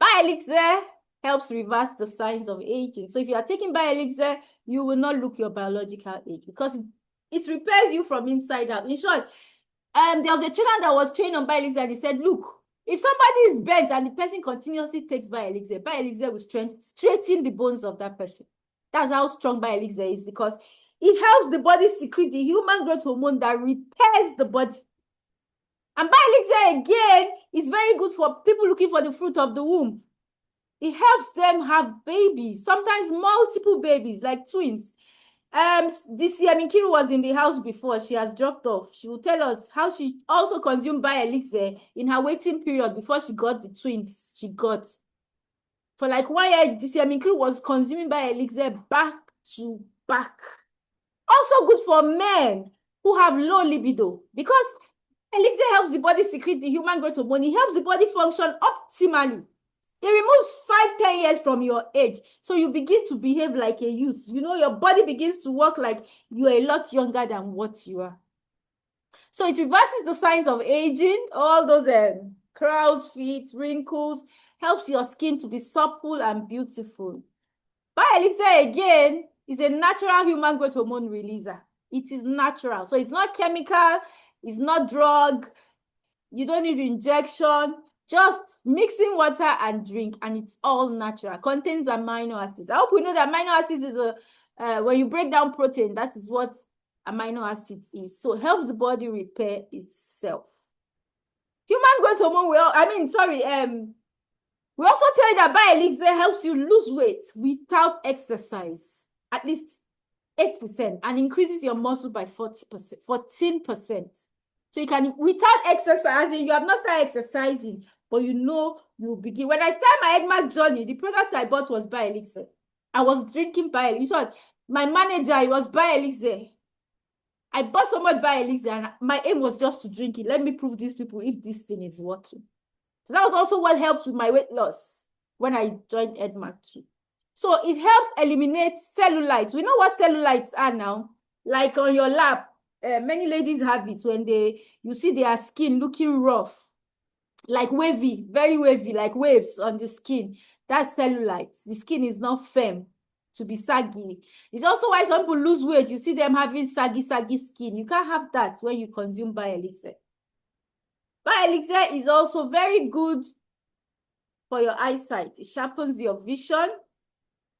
Bioelixir helps reverse the signs of aging. So if you are taking bioelixir, you will not look your biological age because it repairs you from inside out. In short, there was a trainer that was trained on bioelixir and he said, look, if somebody is bent and the person continuously takes bioelixir will straighten the bones of that person. That's how strong bioelixir is, because it helps the body secrete the human growth hormone that repairs the body. And bioelixir, again, is very good for people looking for the fruit of the womb. It helps them have babies, sometimes multiple babies, like twins. This year, Mikiru was in the house before. She has dropped off. She will tell us how she also consumed bioelixir in her waiting period before she got the twins she got. For like 1 year, this year, Mikiru was consuming bioelixir back to back. Also good for men who have low libido, because Elixir helps the body secrete the human growth hormone. It helps the body function optimally. It removes 5-10 years from your age. So you begin to behave like a youth. You know, your body begins to work like you're a lot younger than what you are. So it reverses the signs of aging, all those crow's feet, wrinkles, helps your skin to be supple and beautiful. Elixir again is a natural human growth hormone releaser. It is natural. So it's not chemical, it's not drug, you don't need injection, just mixing water and drink, and it's all natural. Contains amino acids. I hope we know that amino acids is when you break down protein, that is what amino acids is. So it helps the body repair itself. Human growth hormone, we also tell you that Elixir helps you lose weight without exercise, at least 8%, and increases your muscle by 14%. So you can, without exercising, you have not started exercising, but you know you'll begin. When I started my Edmark journey, the product I bought was Elixir. I was drinking Elixir. You saw my manager, it was Elixir. I bought so much Elixir, and my aim was just to drink it. Let me prove these people if this thing is working. So that was also what helped with my weight loss when I joined Edmark too. So it helps eliminate cellulites. We know what cellulites are now. Like on your lap, many ladies have it when you see their skin looking rough, like wavy, very wavy, like waves on the skin. That's cellulites. The skin is not firm to be saggy. It's also why some people lose weight. You see them having saggy skin. You can't have that when you consume Elixir. Elixir is also very good for your eyesight. It sharpens your vision,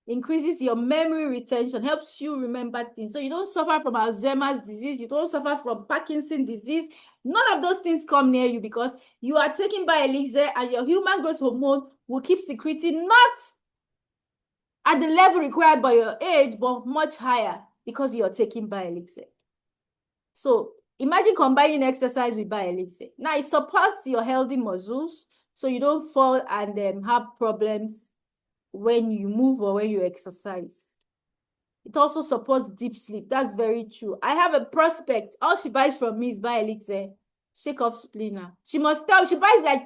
increases your memory retention, helps you remember things. So you don't suffer from Alzheimer's disease, you don't suffer from Parkinson's disease. None of those things come near you because you are taking Elixir, and your human growth hormone will keep secreting, not at the level required by your age, but much higher because you're taking Elixir. So imagine combining exercise with Elixir. Now it supports your healthy muscles, so you don't fall and have problems when you move or when you exercise. It also supports deep sleep. That's very true. I have a prospect. All she buys from me is Elixir, shake off spleena. She buys like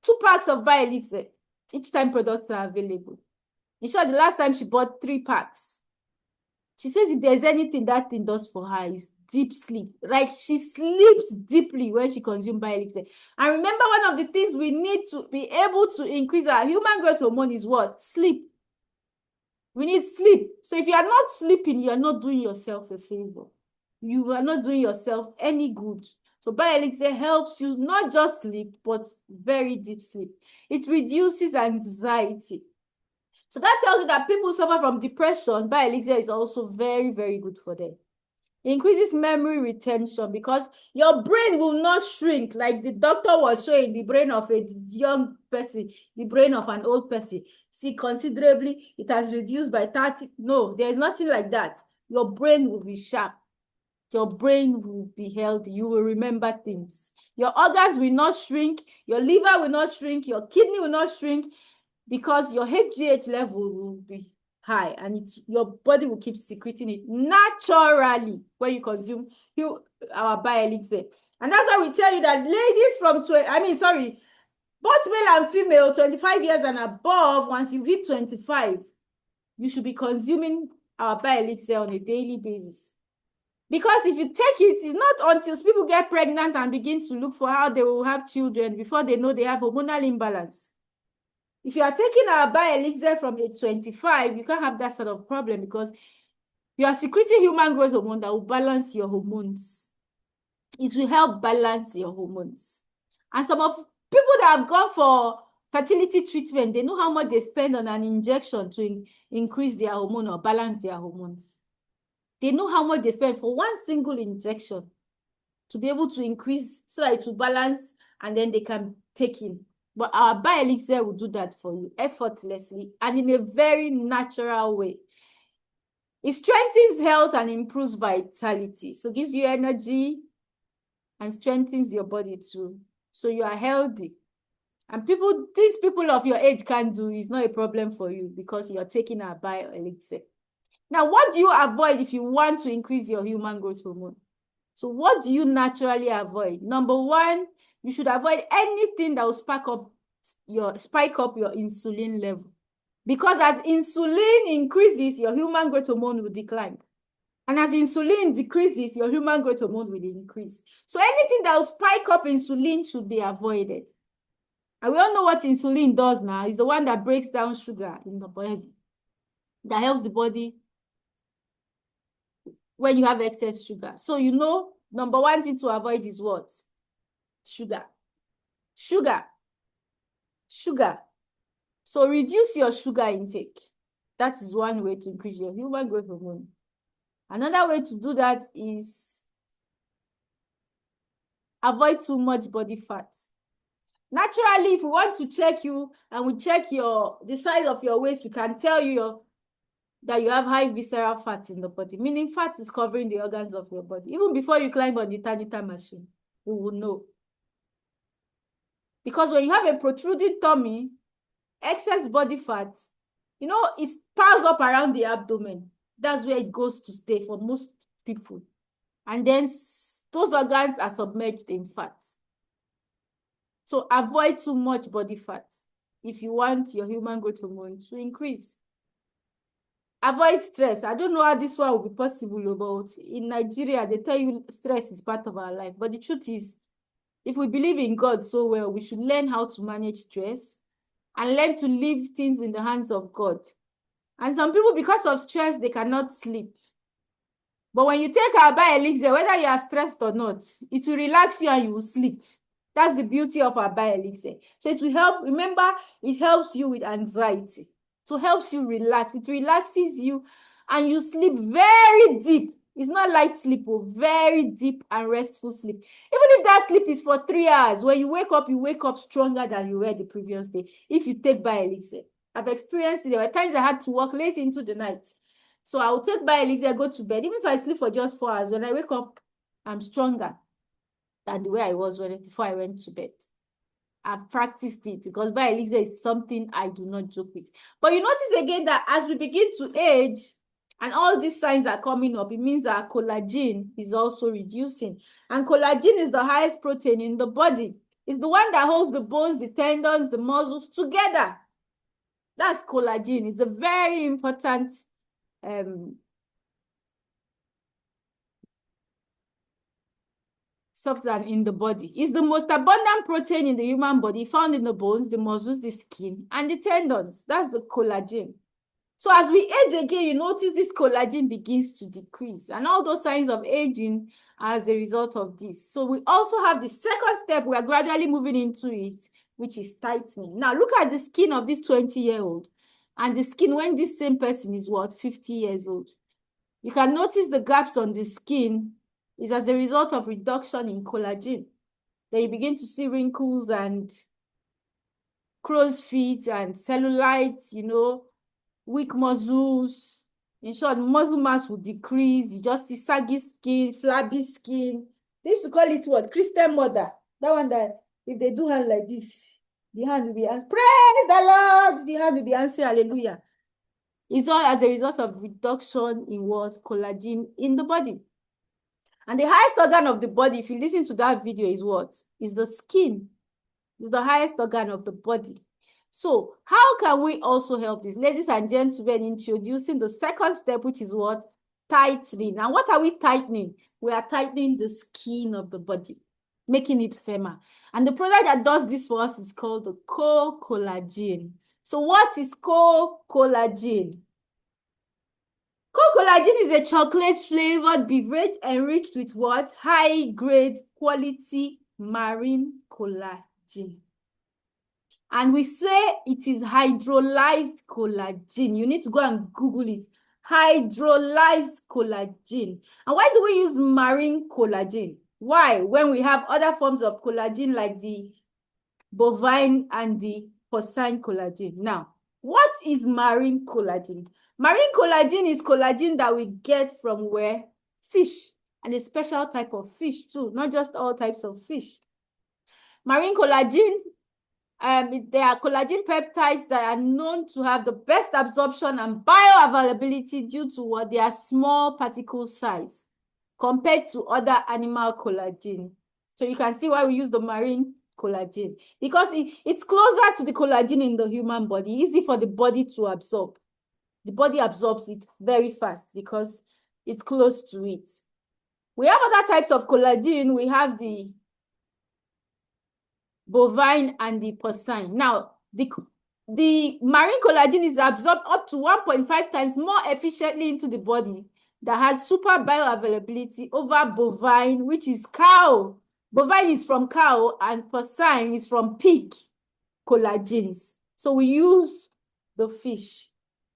2 packs of Elixir each time products are available. In short, the last time she bought 3 packs. She says if there's anything that thing does for her is deep sleep. Like she sleeps deeply when she consumes Elixir. And remember, one of the things we need to be able to increase our human growth hormone is what? Sleep. We need sleep. So if you are not sleeping, you are not doing yourself a favor. You are not doing yourself any good. So Elixir helps you not just sleep, but very deep sleep. It reduces anxiety. So that tells you that people who suffer from depression, Elixir is also very, very good for them. It increases memory retention because your brain will not shrink like the doctor was showing the brain of a young person, the brain of an old person. See, considerably, it has reduced by 30. No, there's nothing like that. Your brain will be sharp. Your brain will be healthy. You will remember things. Your organs will not shrink. Your liver will not shrink. Your kidney will not shrink because your HGH level will be high, and your body will keep secreting it naturally when you consume our Elixir. And that's why we tell you that ladies from both male and female, 25 years and above, once you hit 25, you should be consuming our Elixir on a daily basis. Because if you take it, it's not until people get pregnant and begin to look for how they will have children before they know they have hormonal imbalance. If you are taking our Elixir from age 25, you can't have that sort of problem because you are secreting human growth hormone that will balance your hormones. It will help balance your hormones. And some of people that have gone for fertility treatment, they know how much they spend on an injection to increase their hormone or balance their hormones. They know how much they spend for one single injection to be able to increase so that it will balance and then they can take in. But our Elixir will do that for you effortlessly and in a very natural way. It strengthens health and improves vitality. So it gives you energy and strengthens your body too. So you are healthy. And these people of your age can't do is not a problem for you because you are taking our Elixir. Now, what do you avoid if you want to increase your human growth hormone? So what do you naturally avoid? Number one, you should avoid anything that will spike up your insulin level. Because as insulin increases, your human growth hormone will decline. And as insulin decreases, your human growth hormone will increase. So anything that will spike up insulin should be avoided. And we all know what insulin does now. It's the one that breaks down sugar in the body. That helps the body when you have excess sugar. So you know, number one thing to avoid is what? Sugar. Sugar. Sugar. So reduce your sugar intake. That is one way to increase your human growth hormone. Another way to do that is avoid too much body fat. Naturally, if we want to check you and we check the size of your waist, we can tell you that you have high visceral fat in the body, meaning fat is covering the organs of your body. Even before you climb on the Tanita machine, we will know. Because when you have a protruding tummy, excess body fat, you know, it piles up around the abdomen. That's where it goes to stay for most people. And then those organs are submerged in fat. So avoid too much body fat if you want your human growth hormone to increase. Avoid stress. I don't know how this one will be possible, but in Nigeria, they tell you stress is part of our life. But the truth is, if we believe in God so well, we should learn how to manage stress and learn to leave things in the hands of God. And some people, because of stress, they cannot sleep. But when you take our elixir, whether you are stressed or not, it will relax you and you will sleep. That's the beauty of our elixir. So it will help. Remember, it helps you with anxiety. So it helps you relax. It relaxes you and you sleep very deep. It's not light sleep, but very deep and restful sleep. Even if that sleep is for 3 hours, when you wake up stronger than you were the previous day. If you take elixir. I've experienced it. There were times I had to work late into the night. So I will take elixir, go to bed. Even if I sleep for just 4 hours, when I wake up, I'm stronger than the way I was before I went to bed. I've practiced it because elixir is something I do not joke with. But you notice again that as we begin to age and all these signs are coming up, it means our collagen is also reducing. And collagen is the highest protein in the body. It's the one that holds the bones, the tendons, the muscles together. That's collagen. It's a very important substance in the body. It's the most abundant protein in the human body, found in the bones, the muscles, the skin, and the tendons. That's the collagen. So as we age again, you notice this collagen begins to decrease, and all those signs of aging are as a result of this. So we also have the second step. We are gradually moving into it, which is tightening. Now look at the skin of this 20-year-old and the skin when this same person is 50 years old. You can notice the gaps on the skin is as a result of reduction in collagen. Then you begin to see wrinkles and crow's feet and cellulite, you know, weak muscles. In short, muscle mass will decrease. You just see saggy skin, flabby skin. They used to call it what? Christian mother. That one that if they do hand like this, the hand will be answered. Praise the Lord! The hand will be answered. Hallelujah. It's all as a result of reduction in what? Collagen in the body. And the highest organ of the body, if you listen to that video, is what? Is the skin. It's the highest organ of the body. So how can we also help this? Ladies and gentlemen, introducing the second step, which is what? Tightening. And what are we tightening? We are tightening the skin of the body, making it firmer. And the product that does this for us is called the co-collagen. So what is co-collagen? Co-collagen is a chocolate-flavored beverage enriched with what? High-grade quality marine collagen. And we say it is hydrolyzed collagen. You need to go and Google it. Hydrolyzed collagen. And why do we use marine collagen? Why? When we have other forms of collagen like the bovine and the porcine collagen. Now, what is marine collagen? Marine collagen is collagen that we get from where? Fish. And a special type of fish too, not just all types of fish. Marine collagen, there are collagen peptides that are known to have the best absorption and bioavailability due to what? Their small particle size. compared to other animal collagen. So you can see why we use the marine collagen, because it's closer to the collagen in the human body, easy for the body to absorb. The body absorbs it very fast because it's close to it. We have other types of collagen. We have the bovine and the porcine. Now, the marine collagen is absorbed up to 1.5 times more efficiently into the body, that has super bioavailability over bovine, which is cow. Bovine is from cow and porcine is from pig collagens. So we use the fish.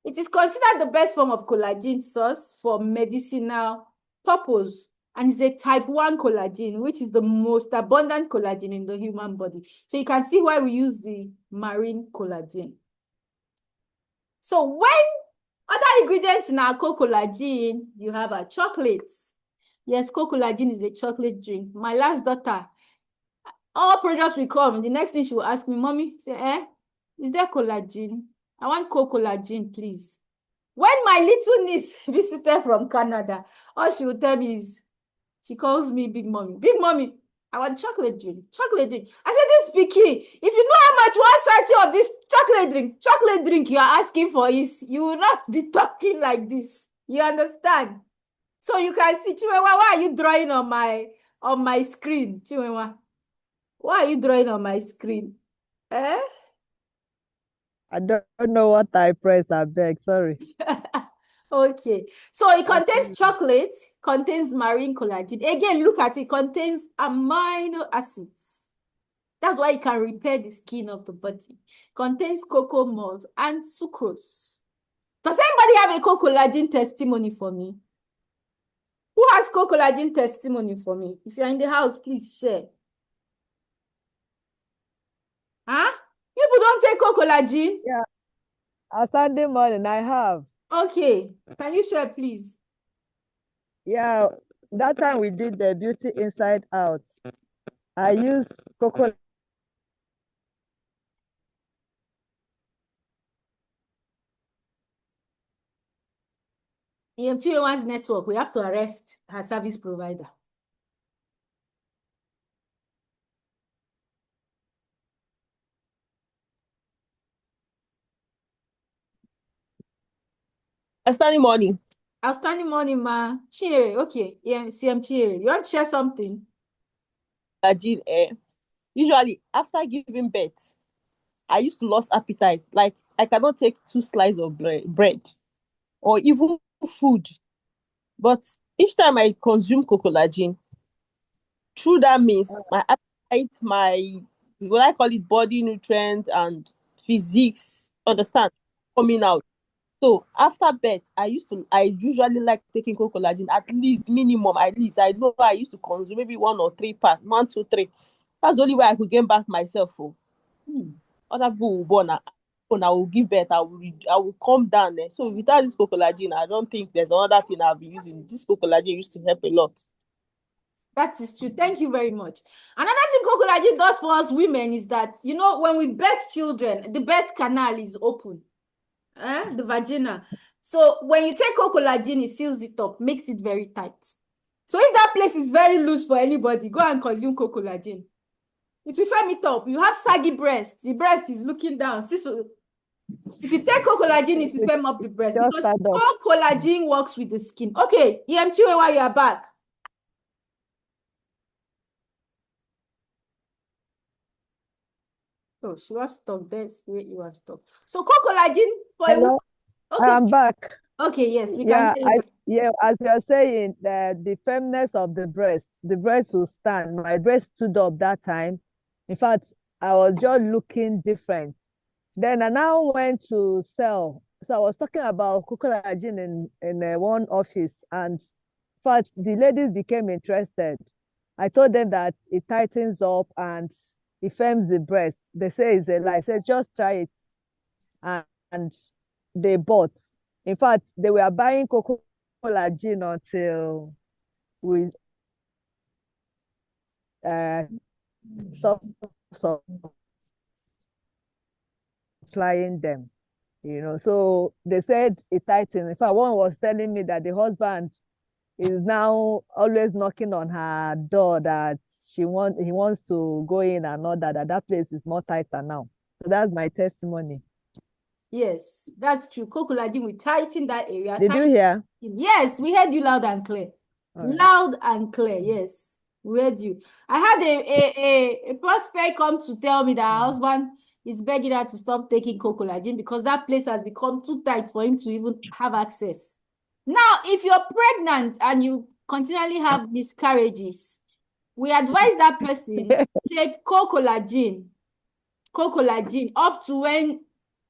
It is considered the best form of collagen source for medicinal purpose, and is a type 1 collagen, which is the most abundant collagen in the human body. So you can see why we use the marine collagen. So when other ingredients in our co-collagen, you have our chocolates. Yes, co-collagen is a chocolate drink. My last daughter, all products will come. The next thing she will ask me, Mommy, say, is there collagen? I want co-collagen, please. When my little niece visited from Canada, all she would tell me is, she calls me Big Mommy. Big Mommy, I want chocolate drink. Chocolate drink. I said, this Pikin, if you know how much one sachet of this chocolate drink you are asking for is, you will not be talking like this. You understand? So you can see, Chiwewa, why are you drawing on my screen? Chiwewa, why are you drawing on my screen? Eh? I don't know what I press. I beg, sorry. Okay, so it contains chocolate, contains marine collagen. Again, look at it, contains amino acids. That's why it can repair the skin of the body. Contains cocoa malt and sucrose. Does anybody have a co-collagen testimony for me? Who has co-collagen testimony for me? If you're in the house, please share. Huh? People don't take co-collagen? Yeah. On Sunday morning, I have. Okay. Can you share, please? Yeah, that time we did the beauty inside out. I used cocoa. EM2A1's network, we have to arrest her service provider. Outstanding morning. Outstanding morning, ma. Cheer. Okay. Yeah, CM Cheer. You want to share something? Usually, after giving birth, I used to lose appetite. Like, I cannot take 2 slices of bread or even food. But each time I consume collagen, through that means my appetite, my, what I call it, body nutrient and physics, understand, coming out. So after birth, I usually like taking collagen at least minimum. At least I know I used to consume maybe 1 or 3 packs, 1, 2, 3. That's the only way I could gain back myself. Other people will born, when I will give birth, I will come down there. So without this collagen, I don't think there's another thing I'll be using. This collagen used to help a lot. That is true. Thank you very much. Another thing collagen does for us women is that, you know, when we birth children, the birth canal is open. The vagina. So when you take collagen, it seals it up, makes it very tight. So if that place is very loose for anybody, go and consume collagen. It will firm it up. You have saggy breast. The breast is looking down. See, so if you take collagen, it will firm up the breast, Just because stand up. collagen works with the skin. Okay, EM2A, while you are back. Oh, she wants to talk. Best way you want to talk. So collagen for Hello, okay. I'm back. Okay, yes, we Yeah, can hear you. as you're saying, the firmness of the breast will stand. My breast stood up that time. In fact, I was just looking different. Then I now went to sell. So I was talking about collagen in one office, and in fact, the ladies became interested. I told them that it tightens up and it firms the breast. They say it's a lie. I said, just try it. And they bought. In fact, they were buying collagen until we stopped supplying them. You know, so they said it tightened. In fact, one was telling me that the husband, is now always knocking on her door that he wants to go in and all that, that place is more tighter now. So that's my testimony. Yes, that's true. Cocolagin will tighten that area. Did you hear? Yes, we heard you loud and clear. All right. Loud and clear, yes. We heard you. I had a prospect come to tell me that her husband is begging her to stop taking Cocolagin because that place has become too tight for him to even have access. Now, if you're pregnant and you continually have miscarriages, we advise that person take Cocolagin up to when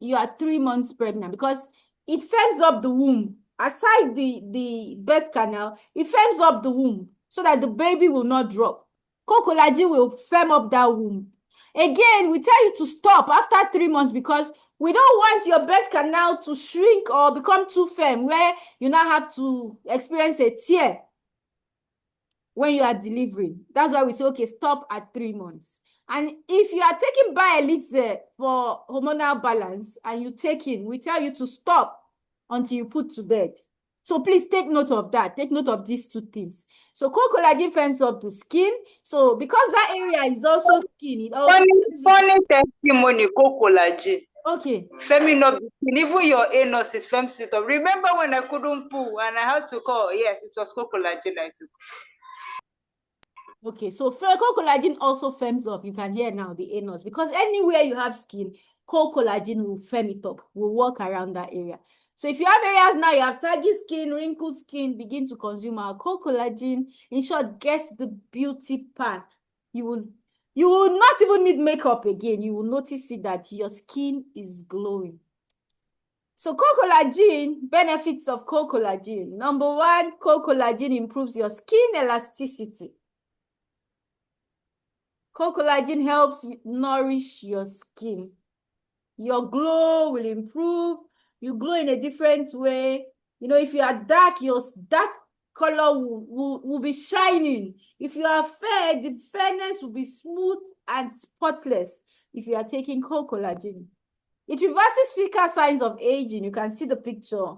you are 3 months pregnant because it firms up the womb. Aside the birth canal, it firms up the womb so that the baby will not drop. Cocolagin will firm up that womb. Again, we tell you to stop after 3 months because we don't want your birth canal to shrink or become too firm where you now have to experience a tear when you are delivering. That's why we say, okay, stop at 3 months. And if you are taking Bioelixir for hormonal balance and you take in, we tell you to stop until you put to bed. So please take note of that. Take note of these two things. So Cocolagin firms up the skin. So because that area is also skin, it also funny testimony, Cocolagin. Okay. Firming up the skin. Even your anus is firm sit up. Remember when I couldn't poo and I had to call? Yes, it was Cocolagin I took. Okay, so Cocolagin also firms up. You can hear now the anus because anywhere you have skin, Cocolagin will firm it up, will work around that area. So if you have areas now, you have saggy skin, wrinkled skin, begin to consume our Cocolagin. In short, get the beauty pack. You will not even need makeup again. You will notice it that your skin is glowing. So Cocolagin, benefits of Cocolagin. Number one, Cocolagin improves your skin elasticity. Cocolagin helps nourish your skin. Your glow will improve. You glow in a different way. You know, if you are dark, your dark color will be shining. If you are fair, the fairness will be smooth and spotless if you are taking Cocolagin. It reverses physical signs of aging. You can see the picture,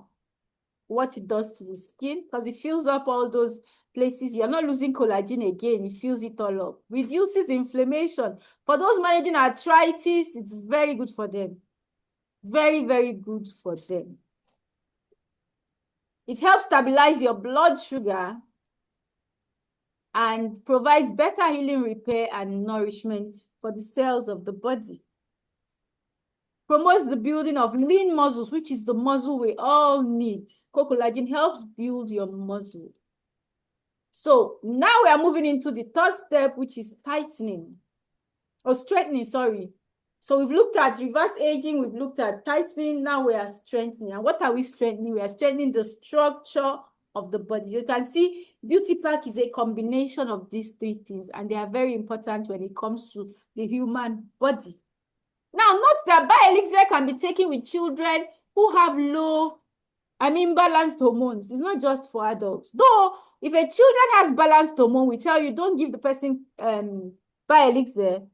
what it does to the skin, because it fills up all those places. You're not losing collagen again. It fills it all up. Reduces inflammation. For those managing arthritis, it's very good for them. Very, very good for them. It helps stabilize your blood sugar and provides better healing, repair, and nourishment for the cells of the body. Promotes the building of lean muscles, which is the muscle we all need. Cocolagin helps build your muscle. So now we are moving into the third step, which is tightening or strengthening, sorry. So we've looked at reverse aging, we've looked at tightening, now we are strengthening. And what are we strengthening? We are strengthening the structure of the body. You can see Beauty Pack is a combination of these three things, and they are very important when it comes to the human body. Now, note that Bioelixir can be taken with children who have balanced hormones. It's not just for adults. Though, if a children has balanced hormone, we tell you don't give the person Bioelixir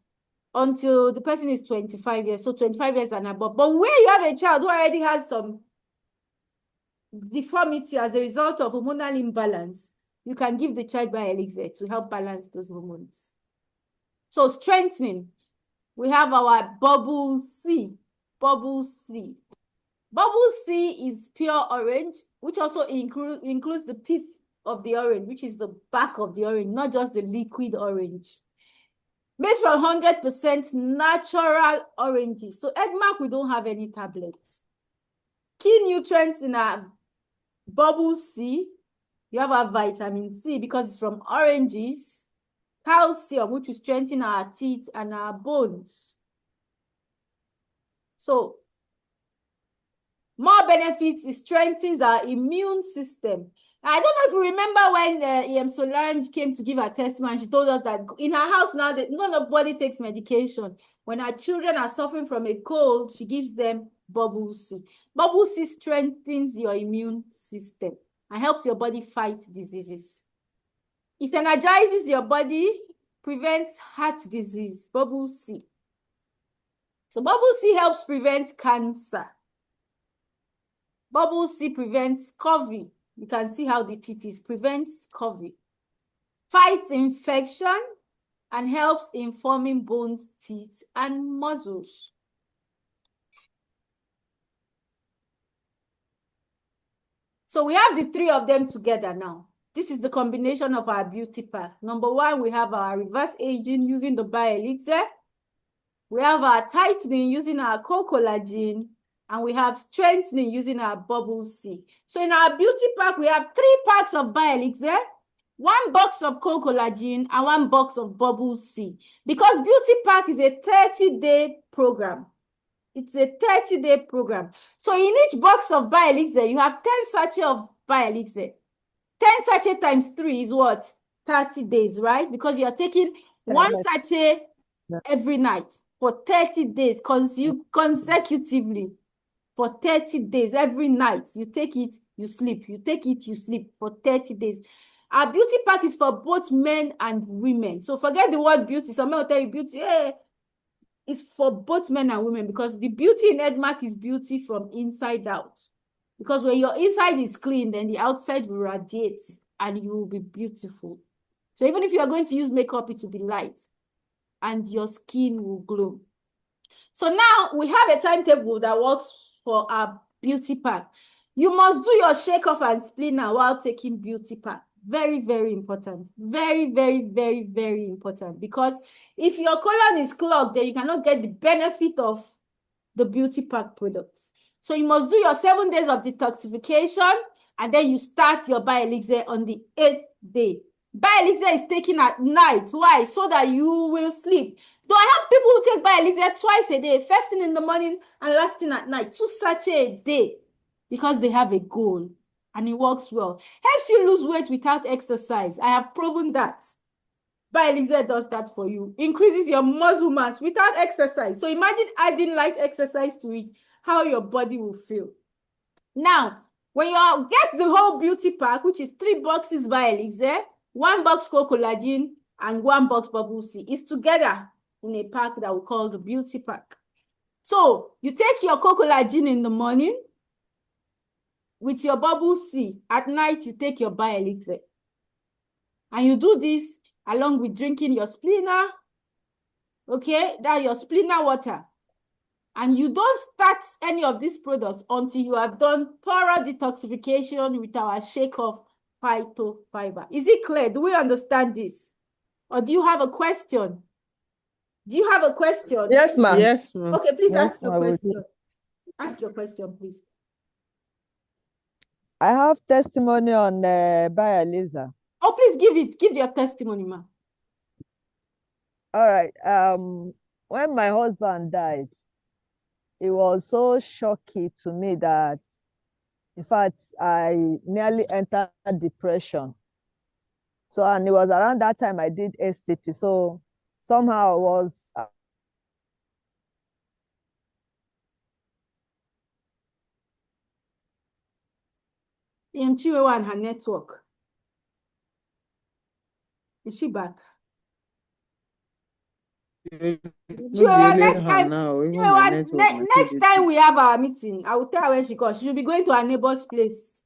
until the person is 25 years. So 25 years and above. But where you have a child who already has some deformity as a result of hormonal imbalance, you can give the child Bioelixir to help balance those hormones. So strengthening. We have our Bubble C. Bubble C. Bubble C is pure orange, which also includes the pith of the orange, which is the back of the orange, not just the liquid orange. Made from 100% natural oranges. So Edmark, we don't have any tablets. Key nutrients in our Bubble C. You have our vitamin C because it's from oranges. Calcium, which will strengthen our teeth and our bones. So, more benefits, it strengthens our immune system. I don't know if you remember when E.M. Solange came to give her testimony, she told us that in her house now, that nobody takes medication. When her children are suffering from a cold, she gives them Bubble C. Bubble C strengthens your immune system and helps your body fight diseases. It energizes your body, prevents heart disease, Bubble C. So Bubble C helps prevent cancer. Bubble C prevents scurvy. You can see how the teeth is. Prevents COVID, fights infection, and helps in forming bones, teeth, and muscles. So we have the three of them together now. This is the combination of our beauty pack. Number one, we have our reverse aging using the bioelixir. We have our tightening using our co-collagen, and we have strengthening using our bubble C. So in our beauty pack, we have 3 packs of bioelixir, 1 box of co-collagen, and 1 box of bubble C. Because beauty pack is a 30-day program. It's a 30-day program. So in each box of bioelixir, you have 10 sachets of bioelixir. 10 sachets times 3 is what? 30 days, right? Because you're taking 1 sachet every night for 30 days, consecutively. For 30 days, every night. You take it, you sleep. You take it, you sleep for 30 days. Our beauty pack is for both men and women. So forget the word beauty. Some will tell you beauty, it's for both men and women, because the beauty in Edmark is beauty from inside out. Because when your inside is clean, then the outside will radiate and you will be beautiful. So even if you are going to use makeup, it will be light and your skin will glow. So now we have a timetable that works for our beauty pack. You must do your shake off and splinter while taking beauty pack. Very, very important. Very, very, very, very important. Because if your colon is clogged, then you cannot get the benefit of the beauty pack products. So you must do your 7 days of detoxification, and then you start your bioelixir on the 8th day. Bioelixir is taken at night. Why? So that you will sleep. Though I have people who take bioelixir twice a day, first thing in the morning and last thing at night, 2 sachets a day, because they have a goal and it works well. Helps you lose weight without exercise. I have proven that. Bioelixir does that for you. Increases your muscle mass without exercise. So imagine adding light exercise to it, how your body will feel. Now, when you get the whole beauty pack, which is 3 boxes bioelixir, 1 box co-collagen, and 1 box bubble C, is together in a pack that we call the beauty pack. So you take your co-collagen in the morning with your bubble C. At night, you take your bioelixir. And you do this along with drinking your splinter, okay? That's your splinter water. And you don't start any of these products until you have done thorough detoxification with our shake of phytofiber. Is it clear? Do we understand this? Or do you have a question? Do you have a question? Yes, ma'am. Yes, ma'am. Okay, please Yes, ask your ma'am, we do. question. Ask your question, please. I have testimony on bioelixir. Oh, please give it. Give your testimony, ma'am. All right. When my husband died, it was so shocking to me that, in fact, I nearly entered depression. So, and it was around that time I did STP. So somehow I was Chiwewa and her network. Is she back? Chiwewa, next time, next time we have our meeting, I will tell her when she comes. She should be going to her neighbor's place,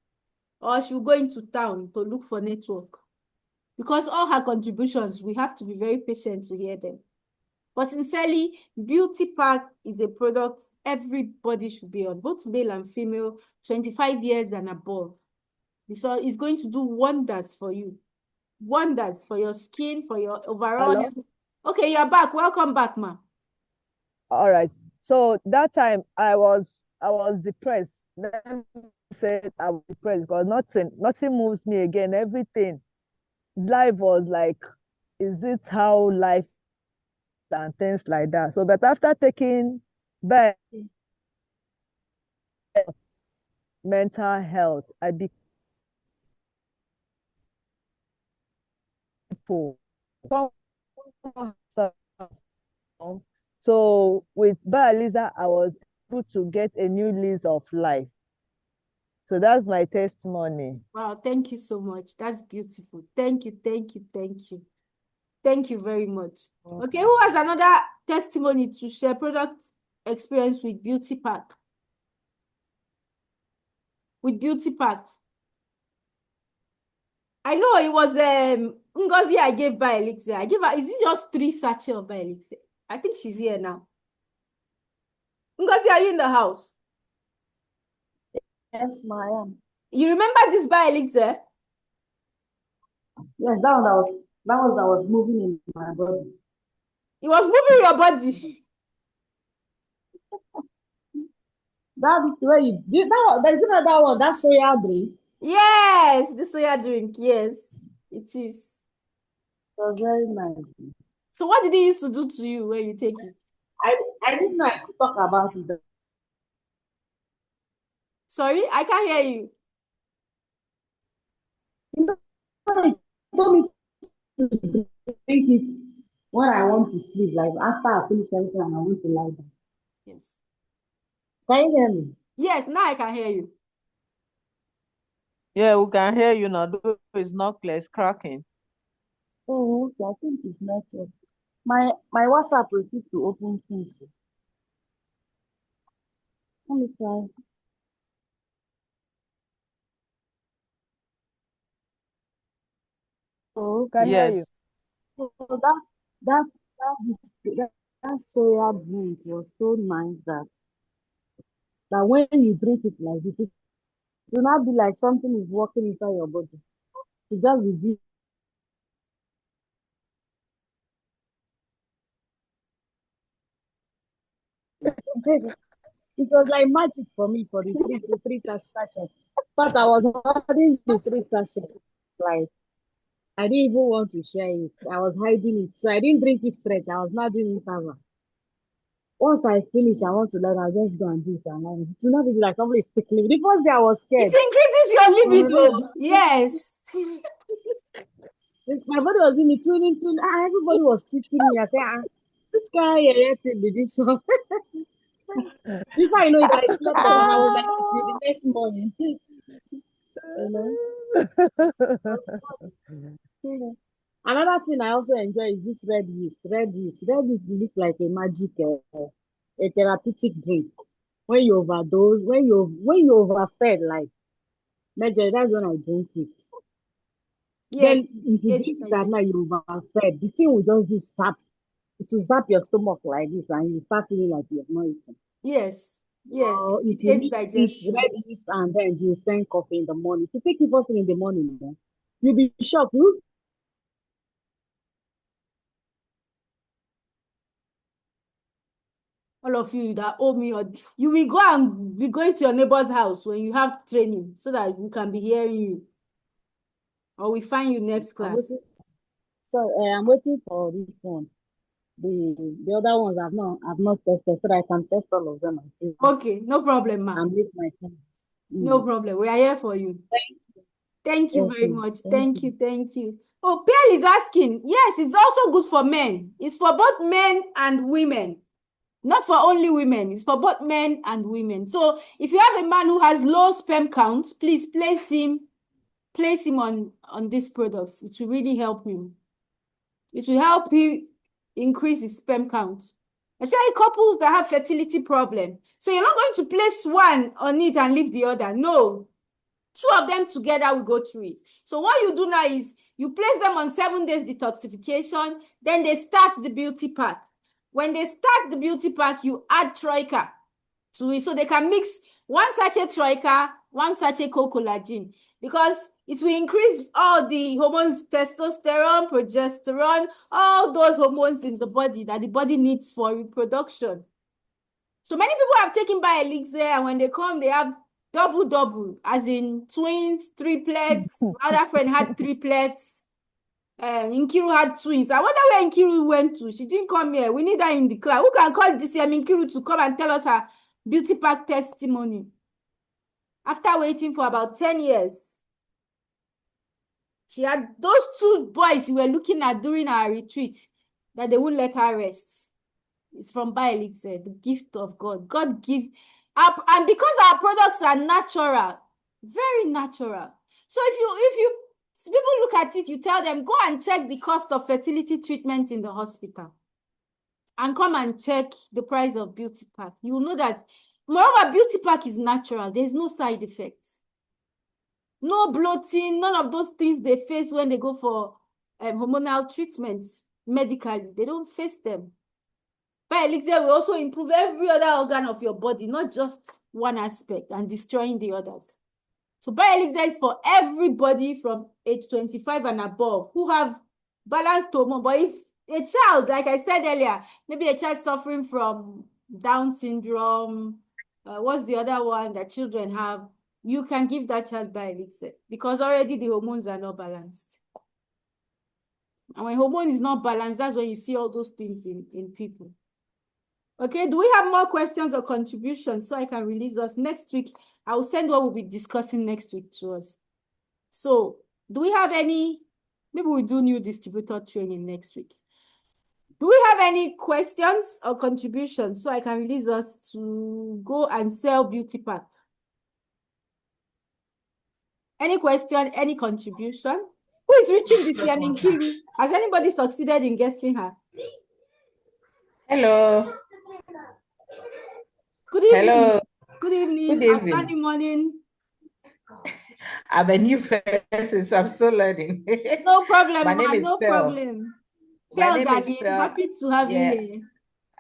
or she will go into town to look for network. Because all her contributions, we have to be very patient to hear them. But sincerely, Beauty Pack is a product everybody should be on, both male and female, 25 years and above. So it's going to do wonders for you. Wonders for your skin, for your overall health. Okay, you're back. Welcome back, ma. all right. So that time I was depressed. Let me say I was depressed because nothing moves me again. Everything. Life was like, is it how life and things like that? So, but after taking back mental health, I became people. So with bioelixir, I was able to get a new lease of life. So that's my testimony. Wow, thank you so much. That's beautiful. Thank you, thank you, thank you. Thank you very much. Okay, who has another testimony to share product experience with Beauty Pack? With Beauty Pack. I know it was Ngozi I gave by Elixir. I gave her, is it just 3 sachets of by Elixir? I think she's here now. Ngozi, are you in the house? Yes, ma, I am. You remember this by Elixir? Yes, that was moving in my body. It was moving your body. That's where you do that. There's another one. That's soya drink. Yes, the soya drink. Yes, it is. It was very nice. So what did it used to do to you when you take it? I didn't know I could talk about it. Sorry, I can't hear you. You know, he told me to drink it when I want to sleep, like after I finish everything and I want to lie down. Yes. Can you hear me? Yes, now I can hear you. Yeah, we can hear you now. Though it's not clear, it's cracking. Oh, okay. I think it's network. My WhatsApp refused to open since. Let me try. Oh, Can okay. hear you. Yes. So that that soya drink was so nice that when you drink it like this, it will not be like something is working inside your body. It just be it was like magic for me for the three sachet. But I was holding the 3 sachet. Like I didn't even want to share it. I was hiding it. So I didn't drink it straight. I was not doing it ever. Once I finish, I want to let her just go and do it alone. It will not be like somebody is tickling me. The first day I was scared. It increases your libido. Mhm. Yes. My body was in me tuning. Everybody was shifting me. I said, this guy here be this one. Before I know it, I slept off and I was like, till the next morning. You know? So it's fun. Mhm. Another thing I also enjoy is this red yeast. Red yeast. Red yeast looks like a magic, a therapeutic drink. When you overdose, when you overfed, like major, that's when I drink it. Yes. Then if you It's drink it at night, you overfed. The thing will just do zap. It will zap your stomach like this, and you start feeling like you're not eating. yes. Yes. Or It if you aids mix this digestion. red yeast and then ginseng coffee in the morning, if you take it first thing in the morning, you'll be shocked. All of you that owe me, or you will go and be going to your neighbor's house when you have training so that we can be hearing you. Or we find you next I'm class. waiting. So I'm waiting for this one. The other ones I've not tested, so that I can test all of them and see Okay, no problem, ma. and make my tests. No problem. We are here for you. Thank you very Okay, much. thank Thank you. you. Thank you. Oh, Pearl is asking. Yes, it's also good for men. It's for both men and women. Not for only women. It's for both men and women. So if you have a man who has low sperm count, please place him on these products. It will really help you. It will help you increase his sperm count. Especially couples that have fertility problem. So you're not going to place one on it and leave the other. No. 2 of them together will go through it. So what you do now is you place them on 7 days detoxification, then they start the beauty pack. When they start the beauty pack, you add troika to it. So they can mix 1 sachet troika, 1 sachet collagen, because it will increase all the hormones, testosterone, progesterone, all those hormones in the body that the body needs for reproduction. So many people have taken by elixir, and when they come, they have double, as in twins, triplets. My other friend had triplets. Nkiru had twins. I wonder where Nkiru went to. She didn't come here. We need her in the class. Who can call this Nkiru to come and tell us her beauty pack testimony? After waiting for about 10 years, she had those 2 boys we were looking at during our retreat that they wouldn't let her rest. It's from Elixir, the gift of God. God gives up, and because our products are natural, very natural. So if you people look at it, you tell them, go and check the cost of fertility treatment in the hospital and come and check the price of beauty pack. You will know that, moreover, beauty pack is natural. There's no side effects. No bloating, none of those things they face when they go for hormonal treatments medically. They don't face them. Bioelixir will also improve every other organ of your body, not just one aspect and destroying the others. So bioelixir is for everybody from age 25 and above who have balanced hormone. But if a child, like I said earlier, maybe a child suffering from Down syndrome, what's the other one that children have? You can give that child bioelixir because already the hormones are not balanced. And when hormone is not balanced, that's when you see all those things in people. Okay, do we have more questions or contributions so I can release us next week? I will send what we'll be discussing next week to us. So do we have any, maybe we'll do new distributor training next week. Do we have any questions or contributions so I can release us to go and sell beauty pack? Any question, any contribution? Who is reaching this Yaminkiri? Has anybody succeeded in getting her? Hello. Good evening. Hello. Good evening. Good evening. Outstanding morning. I'm a new person, so I'm still learning. No problem, My name is no Pearl. problem. My Pearl, name darling, is Pearl. happy to have you Yeah, here.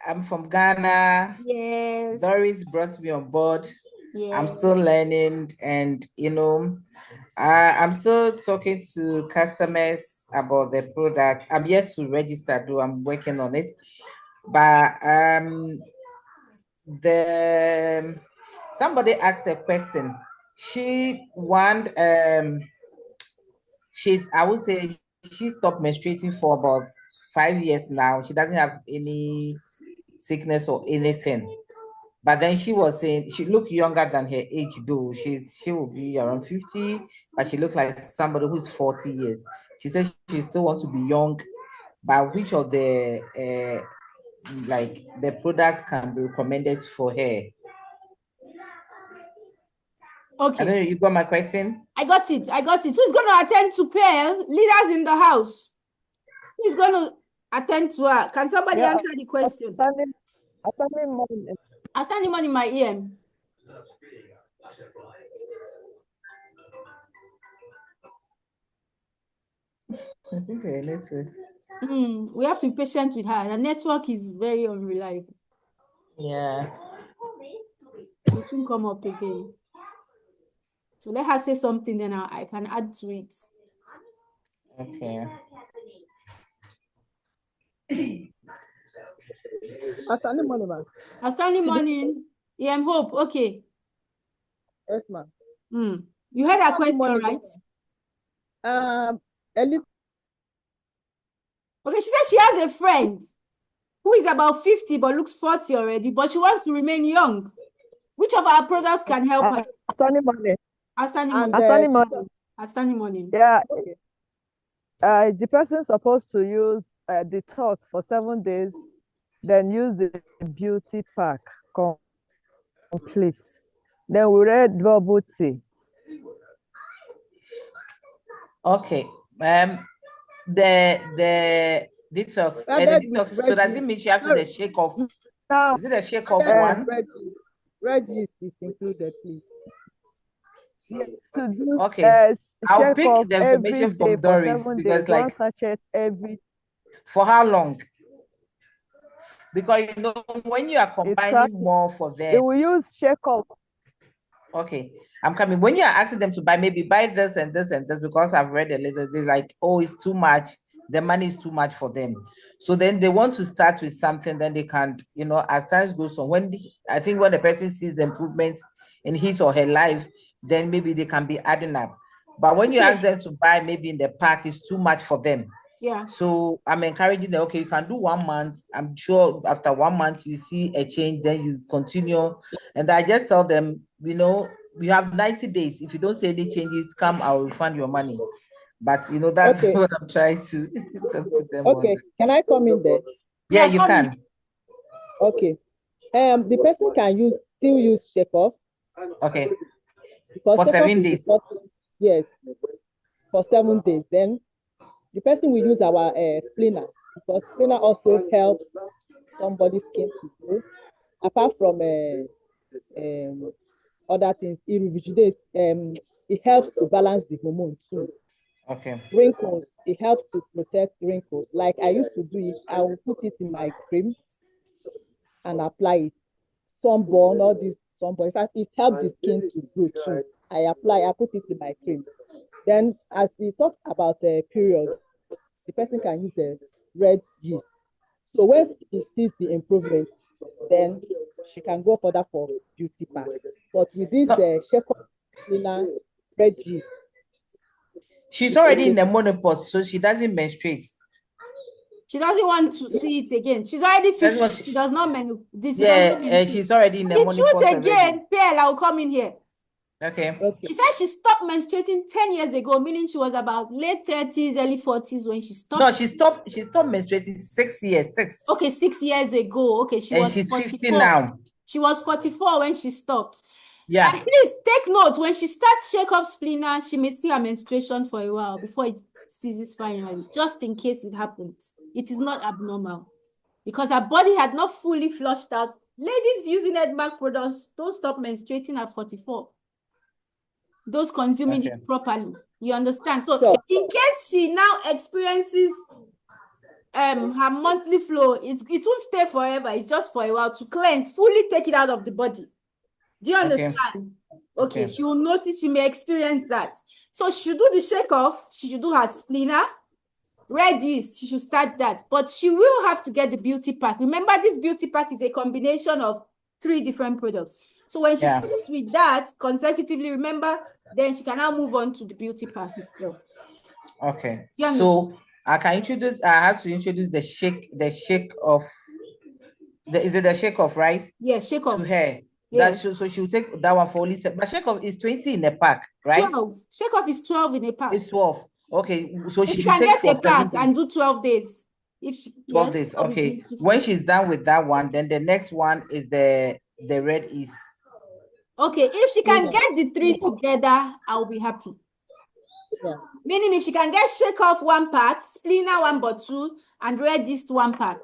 I'm from Ghana. Yes. Doris brought me on board. Yeah. I'm still learning, and I'm still talking to customers about the product. I'm yet to register, though I'm working on it. But somebody asked a question. I would say she stopped menstruating for about 5 years now. She doesn't have any sickness or anything. But then she was saying she looked younger than her age, though. She will be around 50, but she looks like somebody who's 40 years. She says she still wants to be young, but which of the the products can be recommended for her? Okay. I don't know, you got my question? I got it. Who's going to attend to Pearl? Leaders in the house. Who's going to attend to her? Can somebody answer the question? Outstanding money in my ear. I think her network. We have to be patient with her. The network is very unreliable. Yeah. So it won't come up again. So let her say something, then I can add to it. Okay. Outstanding money, man. Outstanding money. Yeah, I'm Hope. Okay. Yes, ma'am. You heard her question, right? Okay, she said she has a friend who is about 50 but looks 40 already, but she wants to remain young. Which of our products can help her? Outstanding money. Outstanding money. Outstanding money. Outstanding money. Yeah. The person's supposed to use detox for 7 days, then use the beauty pack complete. Then we read bubble tea. Okay. The detox. So does it mean she have to the shake off? Now, is it a shake off one? Red juice is included, please. Yeah, to do okay. I'll pick off the information from Doris because days, 1 sachet every. For how long? Because when you are combining more for them, they will use shake off. Okay, I'm coming. When you are asking them to buy, maybe buy this and this and this, because I've read a little, they're like, oh, it's too much. The money is too much for them. So then they want to start with something, then they can't, as time goes on, I think when the person sees the improvement in his or her life, then maybe they can be adding up. But when you ask them to buy, maybe in the pack, it's too much for them. Yeah. So I'm encouraging them, okay, you can do 1 month. I'm sure after 1 month you see a change, then you continue. And I just tell them, we have 90 days. If you don't see any changes, come, I'll refund your money. But that's what I'm trying to talk to them. Okay, can I come in there? Yeah, you can. Okay. The person can still use shake off. Okay. Because for 7 days. Yes. For 7 days. Then the person will use our splinter, because splinter also helps somebody's skin to grow. Apart from other things, it it helps to balance the hormone too. Okay. Wrinkles, it helps to protect wrinkles. Like I used to do it, I will put it in my cream and apply it. Sunburn, all this sunburn. In fact, it helps the skin to grow too. I put it in my cream. Then, as we talked about the period, the person can use the red yeast. So when she sees the improvement, then she can go further for beauty pack. But with this shepherd cleaner red yeast, she's already in the menopause, so she doesn't menstruate. She doesn't want to see it again. She's already 50. She does not menstruate. She's already in the menopause. The truth again, Pearl, I'll come in here. Okay. She said she stopped menstruating 10 years ago, meaning she was about late 30s, early 40s when she stopped. No, she stopped menstruating 6 years. Okay, 6 years ago. Okay, she's 50 now. She was 44 when she stopped. Yeah. And please take note, when she starts shake up splina, she may see her menstruation for a while before it ceases finally, just in case it happens. It is not abnormal because her body had not fully flushed out. Ladies using Edmark products don't stop menstruating at 44. Those consuming it properly. You understand? So in case she now experiences her monthly flow, it won't stay forever. It's just for a while to cleanse, fully take it out of the body. Do you understand? Okay. She will notice she may experience that. So she should do the shake off. She should do her splina. Red yeast, she should start that. But she will have to get the beauty pack. Remember, this beauty pack is a combination of 3 different products. So when she starts with that consecutively, remember, then she can now move on to the beauty pack itself. Okay. So I have to introduce the shake off. Is it the shake off, right? Yeah, shake off. To her. Yeah. So she'll take that one for only, but shake off is 20 in a pack, right? 12. Shake off is 12 in a pack. It's 12. Okay. So she can take get a pack and do 12 days. If she 12 days. Okay. When she's done with that one, then the next one is the red yeast. Okay, if she can get the 3 together, I'll be happy. Yeah. Meaning if she can get shake off 1 pack, splina 1 bottle, and red yeast 1 pack.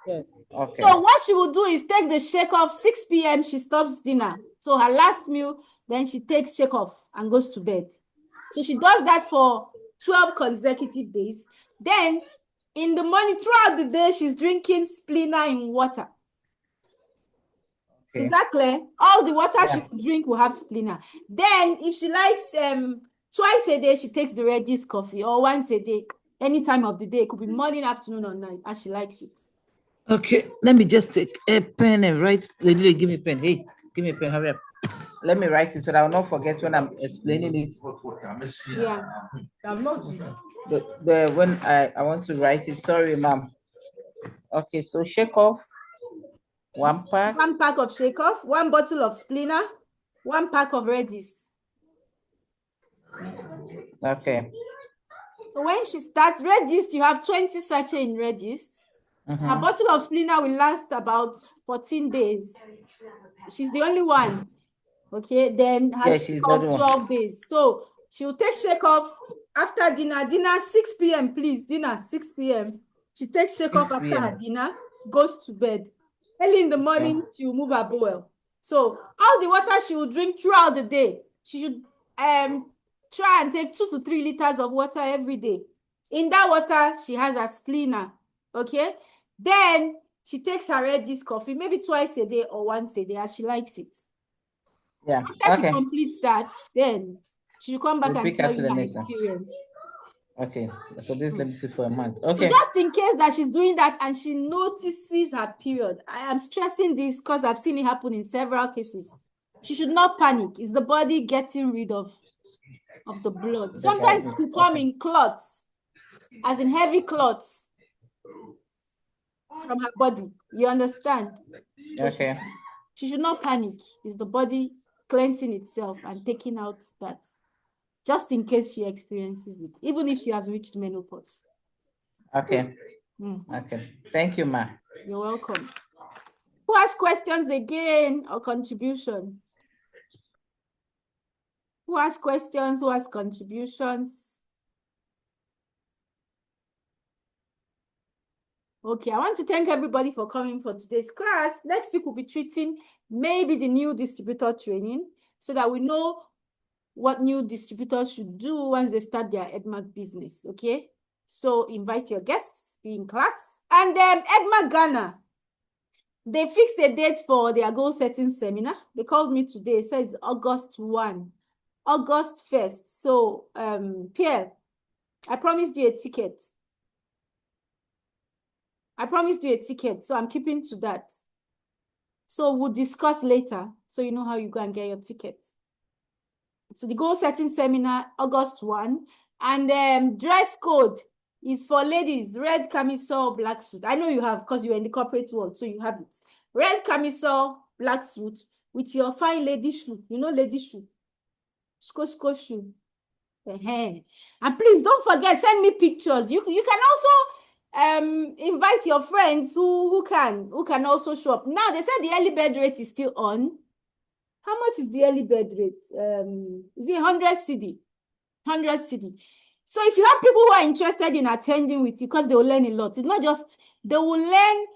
Yes. Okay. So what she will do is take the shake off 6 p.m. She stops dinner. So her last meal, then she takes shake off and goes to bed. So she does that for 12 consecutive days. Then in the morning, throughout the day, she's drinking splina in water. Okay. Is that clear? All the water she will drink will have splina. Then if she likes twice a day, she takes the red yeast coffee, or once a day, any time of the day. It could be morning, afternoon, or night, as she likes it. Okay, let me just take a pen and write. Lady, give me a pen. Hey, give me a pen. Hurry up. Let me write it so that I will not forget when I'm explaining it. Yeah. When I want to write it. Sorry, ma'am. Okay, so shake off 1 pack. 1 pack of shake off, 1 bottle of splina, 1 pack of red yeast. Okay. So when she starts red yeast, you have 20 sachets in red yeast. A bottle of splina will last about 14 days. She's the only one. Okay, then her shake off 12 days. So she'll take shake off after dinner. Dinner 6 p.m. please. Dinner 6 p.m. She takes shake off after her dinner, goes to bed. Early in the morning, she will move her bowel. So all the water she will drink throughout the day, she should try and take 2 to 3 liters of water every day. In that water, she has her splina. Okay. Then she takes her red yeast coffee, maybe twice a day or once a day, as she likes it. Yeah. After she completes that, then she will come back and tell you her experience. Okay. So this let me see for a month. Okay. So just in case that she's doing that and she notices her period, I am stressing this because I've seen it happen in several cases. She should not panic. It's the body getting rid of the blood. Sometimes it could come in clots, as in heavy clots from her body. You understand? Okay. She should not panic. It's the body cleansing itself and taking out that, just in case she experiences it, even if she has reached menopause. Okay. Okay. Thank you, ma. You're welcome. Who has questions again or contribution? Who has questions? Who has contributions? Okay, I want to thank everybody for coming for today's class. Next week, we'll be treating maybe the new distributor training so that we know what new distributors should do once they start their Edmark business, okay? So invite your guests, be in class. And Edmark Ghana, they fixed a date for their goal setting seminar. They called me today. It says August 1, August 1st. So, Pierre, I promised you a ticket. So I'm keeping to that. So we'll discuss later, so you know how you go and get your ticket. So the goal setting seminar, August 1, and dress code is for ladies, red camisole, black suit. I know you have, because you're in the corporate world, so you have it. Red camisole, black suit, with your fine lady shoe. You know lady shoe. Sko shoe. And please don't forget, send me pictures. You can also invite your friends who can also show up. Now they said the early bird rate is still on. How much is the early bird rate? Is it 100 cedi? 100 cedi. So if you have people who are interested in attending with you, because they will learn a lot. It's not just, they will learn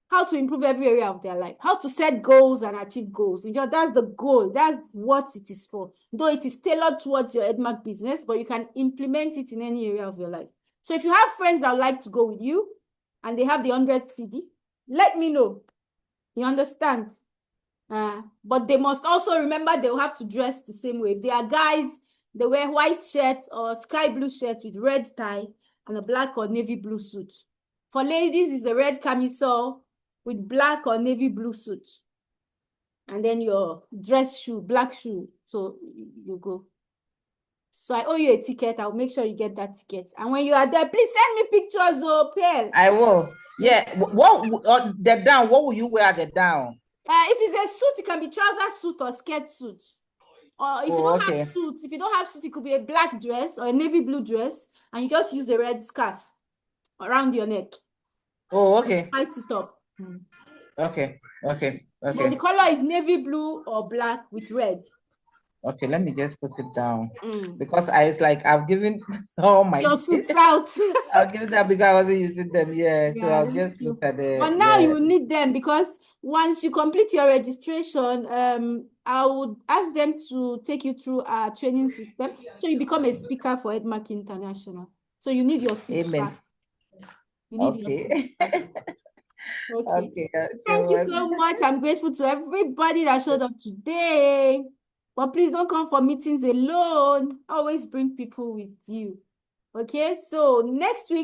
how to improve every area of their life, how to set goals and achieve goals. That's the goal. That's what it is for. Though it is tailored towards your Edmark business, but you can implement it in any area of your life. So if you have friends that would like to go with you and they have the 100 cedi, let me know. You understand? But they must also remember they'll have to dress the same way. If they are guys, they wear white shirt or sky blue shirt with red tie and a black or navy blue suit. For ladies, it's a red camisole with black or navy blue suit. And then your dress shoe, black shoe. So you go. So I owe you a ticket. I'll make sure you get that ticket. And when you are there, please send me pictures, Pierre. I will. Yeah. What the down? What will you wear at the down? If it's a suit, it can be trouser suit or skirt suit. Or if you don't have suit, it could be a black dress or a navy blue dress, and you just use a red scarf around your neck. Oh, okay. Spice it up. Okay. But the color is navy blue or black with red. Okay, let me just put it down because I've given all my your suits out. I'll give that because I wasn't using them. So I'll just look at the. But now you need them because once you complete your registration, I would ask them to take you through our training system so you become a speaker for Edmark International. So you need your suits back. You need your suits back. Okay. Thank you so much. I'm grateful to everybody that showed up today. But please don't come for meetings alone. Always bring people with you. Okay, so next week,